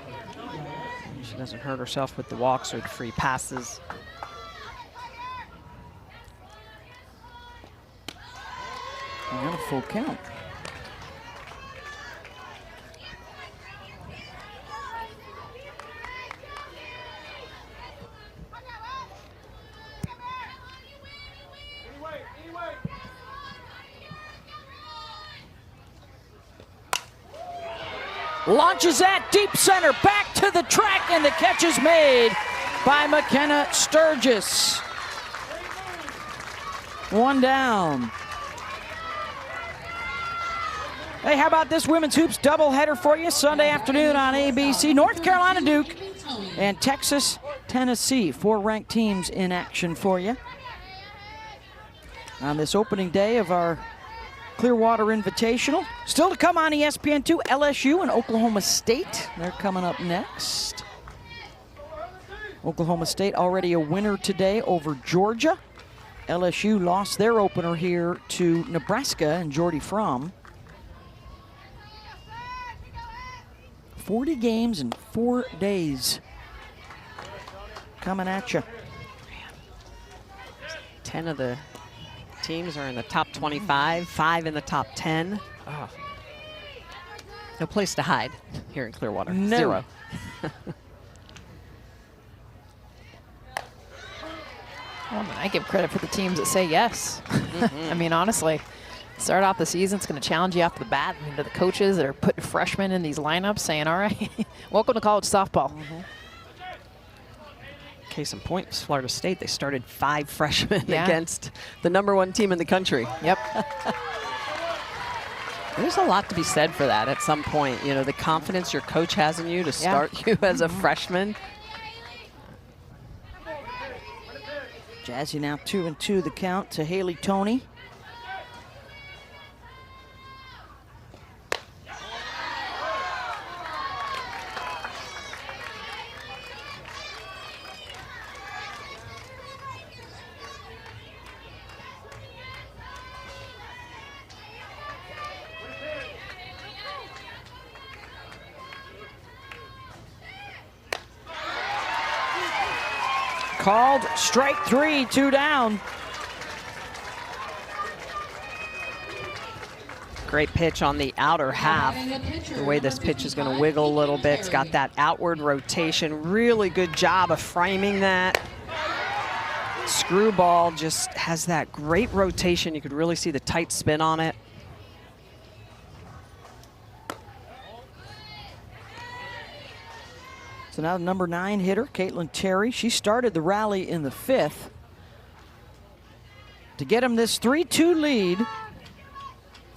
She doesn't hurt herself with the walks or the free passes. And a full count. Launches that deep center, back to the track, and the catch is made by McKenna Sturgis. 1 down. Hey, how about this women's hoops doubleheader for you Sunday afternoon on ABC? North Carolina Duke and Texas Tennessee, 4 ranked teams in action for you on this opening day of our Clearwater Invitational. Still to come on ESPN2, LSU and Oklahoma State. They're coming up next. Oklahoma State already a winner today over Georgia. LSU lost their opener here to Nebraska and Jordy Fromm. 40 games in 4 days. Coming at you. 10 of the teams are in the top 25, 5 in the top 10. Oh. No place to hide here in Clearwater. No. 0. Well, I give credit for the teams that say yes. I mean, honestly, start off the season, it's going to challenge you off the bat. I mean, to the coaches that are putting freshmen in these lineups saying, all right, welcome to college softball. Case in point, Florida State, they started 5 freshmen against the #1 team in the country. Yep. There's a lot to be said for that at some point. You know, the confidence your coach has in you to start you as a freshman. Jazzy now 2-2 the count to Haley Toney. Called strike 3, 2 down. Great pitch on the outer half. The way this pitch is going to wiggle a little bit. It's got that outward rotation. Really good job of framing that. Screwball just has that great rotation. You could really see the tight spin on it. So now the number 9 hitter, Caitlin Terry. She started the rally in the 5th to get him this 3-2 lead.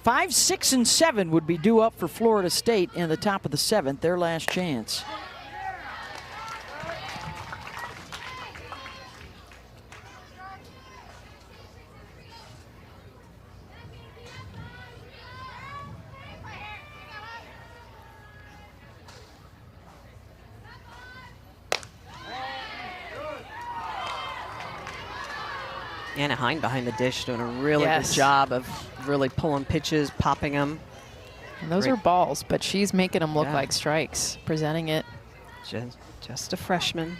5, 6, and 7 would be due up for Florida State in the top of the 7th, their last chance. Anna Hine behind the dish doing a really good job of really pulling pitches, popping them. And those are balls, but she's making them look like strikes, presenting it. Just a freshman.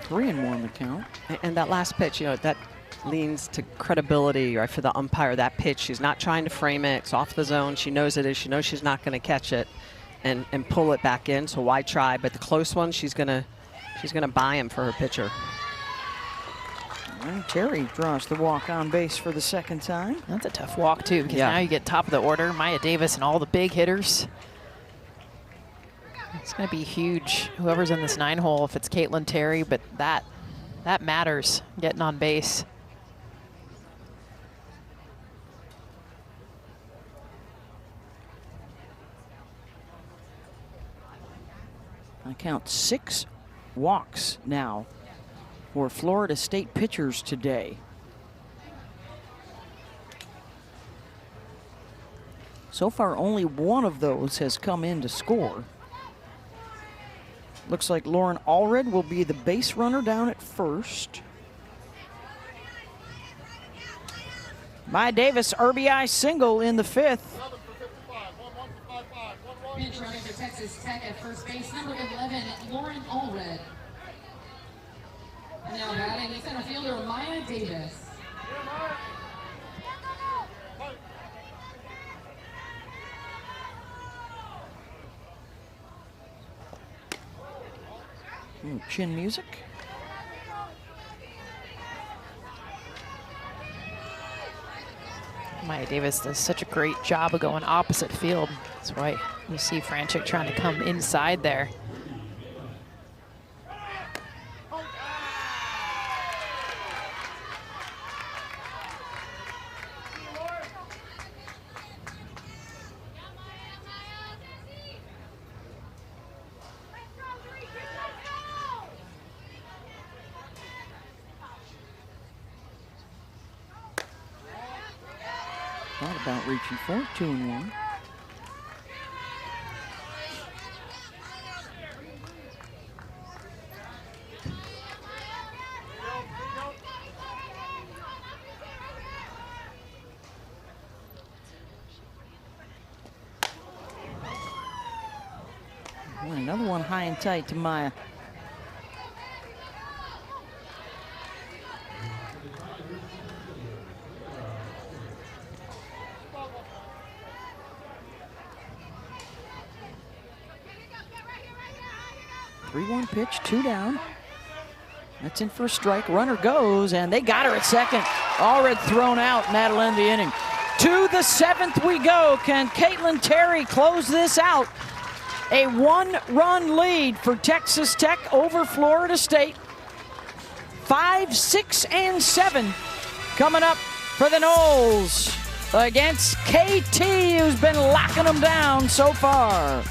Three and one the count. And that last pitch, you know, that leans to credibility, right, for the umpire. That pitch, she's not trying to frame it. It's off the zone. She knows it is. She knows she's not going to catch it and pull it back in. So why try? But the close one, she's gonna buy him for her pitcher. And Terry draws the walk on base for the 2nd time. That's a tough walk too, because now you get top of the order, Maya Davis and all the big hitters. It's going to be huge, whoever's in this 9 hole, if it's Caitlin Terry, but that That matters, getting on base. I count 6 walks now for Florida State pitchers today. So far, only one of those has come in to score. Looks like Lauren Allred will be the base runner down at first. Maya Davis, RBI single in the 5th. Pinch running for Texas Tech at first base, number 11, Lauren Allred. And now batting the center fielder, Maya Davis. Chin music. Maya Davis does such a great job of going opposite field. That's why you see Franchik trying to come inside there. Thought about reaching for it, 2-1. Another one high and tight to Maya. Pitch, 2 down. That's in for a strike. Runner goes, and they got her at second. Allred thrown out, and that'll end the inning. To the 7th we go. Can Caitlin Terry close this out? A 1-run lead for Texas Tech over Florida State. 5, 6, and 7 coming up for the Noles against KT, who's been locking them down so far.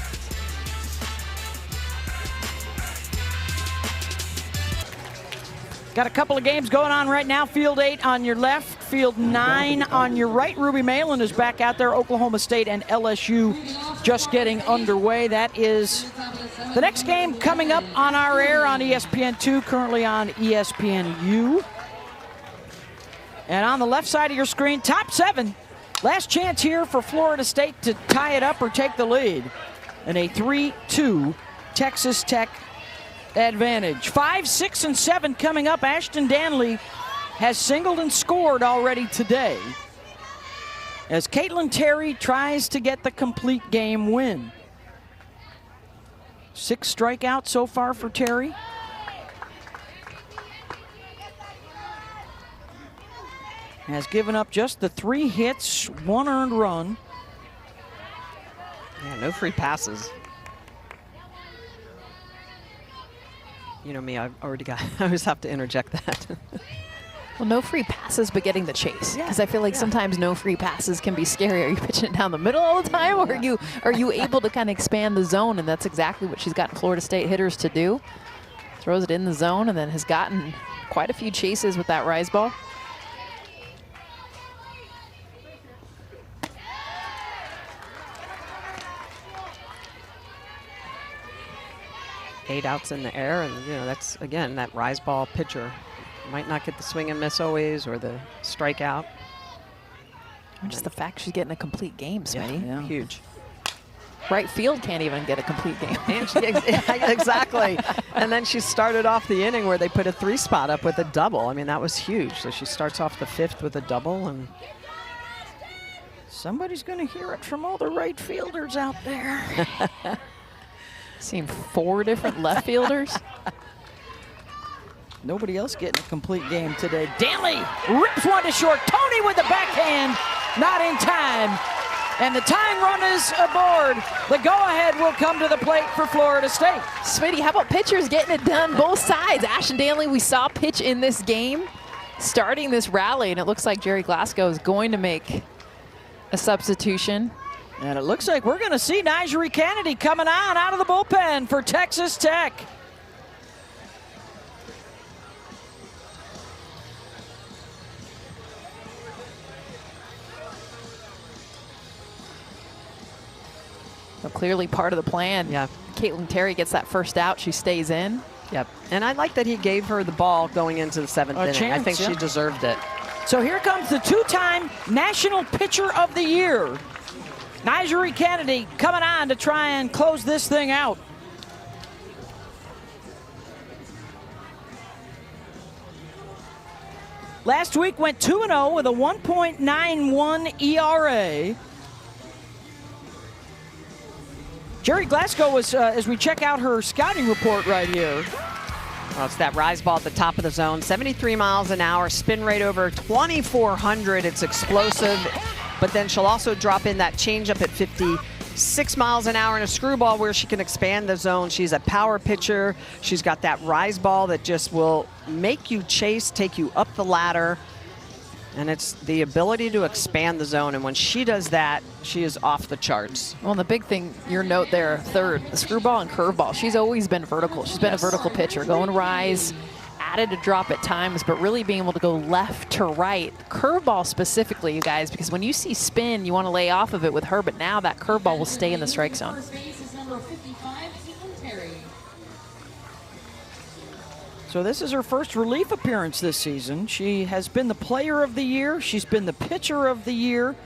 Got a couple of games going on right now. Field 8 on your left, Field 9 on your right. Ruby Malin is back out there. Oklahoma State and LSU just getting underway. That is the next game coming up on our air on ESPN2, currently on ESPNU. And on the left side of your screen, top 7. Last chance here for Florida State to tie it up or take the lead. And a 3-2 Texas Tech advantage. 5, 6, and 7 coming up. Ashton Danley has singled and scored already today as Caitlin Terry tries to get the complete game win. 6 strikeouts so far for Terry. Has given up just the 3 hits, 1 earned run. Yeah, no free passes. You know me, I've already got, I always have to interject that. Well, no free passes, but getting the chase. Because I feel like sometimes no free passes can be scary. Are you pitching it down the middle all the time, or are you able to kind of expand the zone? And that's exactly what she's gotten Florida State hitters to do. Throws it in the zone and then has gotten quite a few chases with that rise ball. Eight outs in the air, and you know that's again that rise ball pitcher might not get the swing and miss always or the strikeout. Or just the fact she's getting a complete game, Smitty. Yeah. Huge. Right field can't even get a complete game. Exactly. And then she started off the inning where they put a 3 spot up with a double. I mean, that was huge. So she starts off the 5th with a double, and somebody's going to hear it from all the right fielders out there. Seen 4 different left fielders. Nobody else getting a complete game today. Danley rips one to short. Tony with the backhand. Not in time. And the tying run is aboard. The go-ahead will come to the plate for Florida State. Smitty, how about pitchers getting it done both sides? Ashton Danley, we saw pitch in this game, starting this rally, and it looks like Jerry Glasgow is going to make a substitution. And it looks like we're going to see Nigeri Kennedy coming on out of the bullpen for Texas Tech. So clearly part of the plan. Yeah. Caitlin Terry gets that first out. She stays in. Yep. And I like that he gave her the ball going into the 7th inning. Chance, I think she deserved it. So here comes the two-time National Pitcher of the Year. Nigeri Kennedy coming on to try and close this thing out. Last week went 2-0 with a 1.91 ERA. Jerry Glasgow was, as we check out her scouting report right here. Well, it's that rise ball at the top of the zone, 73 miles an hour, spin rate over 2,400. It's explosive, but then she'll also drop in that changeup at 56 miles an hour and a screwball where she can expand the zone. She's a power pitcher. She's got that rise ball that just will make you chase, take you up the ladder. And it's the ability to expand the zone. And when she does that, she is off the charts. Well, and the big thing, your note there, third, the screwball and curveball. She's always been vertical. She's been a vertical pitcher, going rise, added a drop at times, but really being able to go left to right. Curveball specifically, you guys, because when you see spin, you want to lay off of it with her, but now that curveball will stay in the strike zone. First base is number 55, Caitlin Terry. So this is her first relief appearance this season. She has been the player of the year. She's been the pitcher of the year.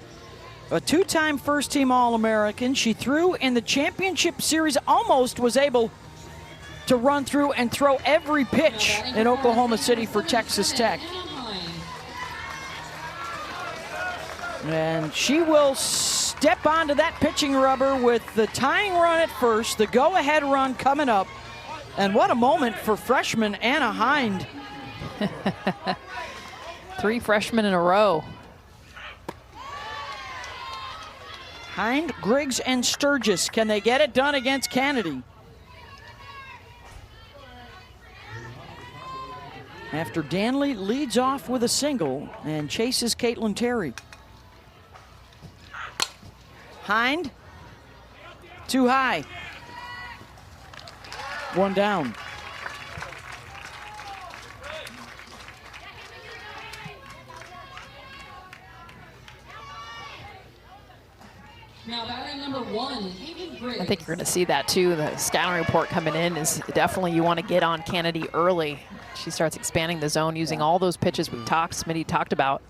A two-time first-team All-American. She threw in the championship series, almost was able to run through and throw every pitch in Oklahoma City for Texas Tech. And she will step onto that pitching rubber with the tying run at first, the go-ahead run coming up. And what a moment for freshman Anna Hind. 3 freshmen in a row. Hind, Griggs, and Sturgis. Can they get it done against Kennedy? After Danley leads off with a single and chases Caitlin Terry. Hind, too high. 1 down. Now batting number 1, Amy Griggs. I think you're going to see that too. The scouting report coming in is definitely you want to get on Kennedy early. She starts expanding the zone using all those pitches Smitty talked about.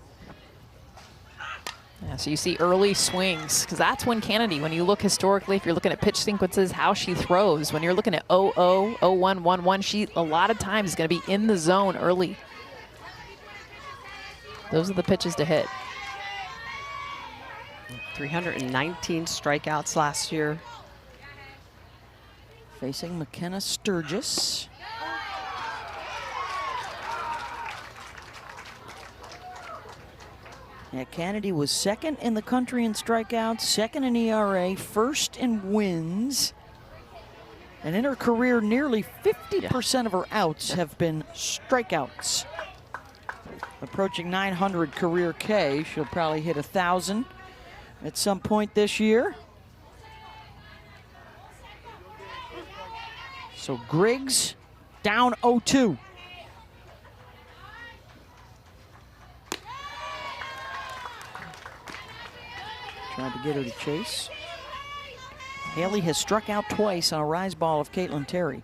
Yeah, so you see early swings, because that's when Kennedy, when you look historically, if you're looking at pitch sequences, how she throws, when you're looking at 0-0, 0-1, 1-1, she a lot of times is going to be in the zone early. Those are the pitches to hit. 319 strikeouts last year. Facing McKenna Sturgis. Yeah, Kennedy was second in the country in strikeouts, second in ERA, first in wins. And in her career, nearly 50% of her outs have been strikeouts. Approaching 900 career K. She'll probably hit 1,000 at some point this year. So Griggs down 0-2. Trying to get her to chase. Haley has struck out twice on a rise ball of Caitlin Terry.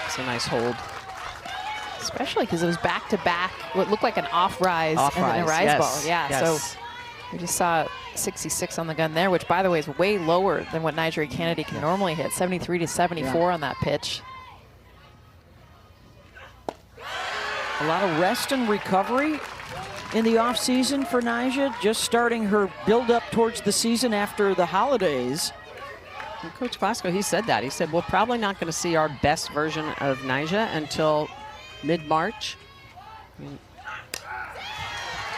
It's a nice hold. Especially because it was back-to-back, what looked like an off-rise and then a rise ball. Yeah, so we just saw 66 on the gun there, which, by the way, is way lower than what Nigeri Kennedy can normally hit, 73 to 74 on that pitch. A lot of rest and recovery in the offseason for Nyjah, just starting her build-up towards the season after the holidays. And Coach Glasgow, he said that. He said, we're probably not going to see our best version of Nyjah until mid-March.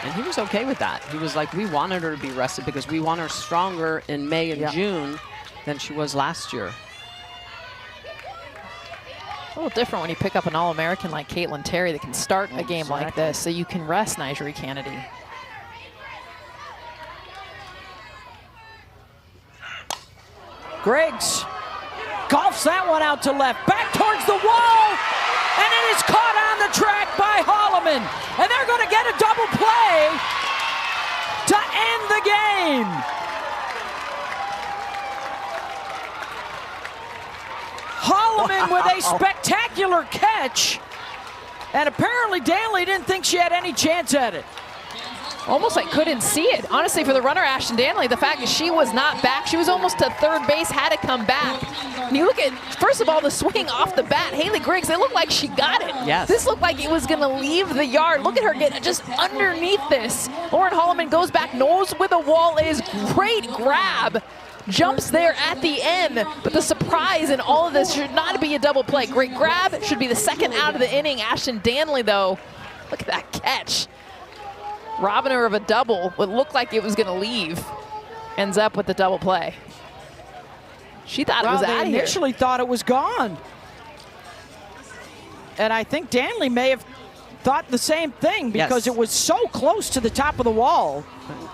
And he was okay with that. He was like, we wanted her to be rested because we want her stronger in May and June than she was last year. A little different when you pick up an All-American like Caitlin Terry that can start a game like this, so you can rest Nyjah Kennedy. Griggs golfs that one out to left, back towards the wall, and it is caught on the track by Holloman. And they're going to get a double play to end the game. Holloman with a spectacular catch, and apparently Danley didn't think she had any chance at it. Almost like couldn't see it. Honestly, for the runner, Ashton Danley, the fact that she was not back, she was almost to third base, had to come back. And you look at, first of all, the swing off the bat. Haley Griggs, it looked like she got it. Yes. This looked like it was going to leave the yard. Look at her get just underneath this. Lauren Holloman goes back, knows where the wall is. Great grab. Jumps there at the end, but the surprise in all of this should not be a double play. Great grab, should be the second out of the inning. Ashton Danley, though, look at that catch. Robbing her of a double, what looked like it was going to leave, ends up with the double play. She thought it was out of here. Initially thought it was gone. And I think Danley may have thought the same thing because it was so close to the top of the wall.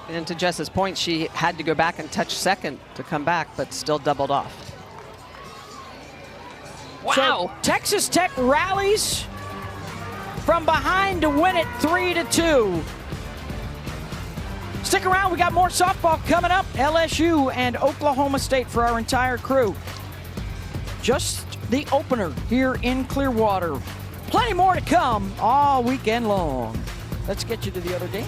And to Jess's point, she had to go back and touch second to come back, but still doubled off. Wow. So Texas Tech rallies from behind to win it 3-2. Stick around, we got more softball coming up. LSU and Oklahoma State for our entire crew. Just the opener here in Clearwater. Plenty more to come all weekend long. Let's get you to the other game.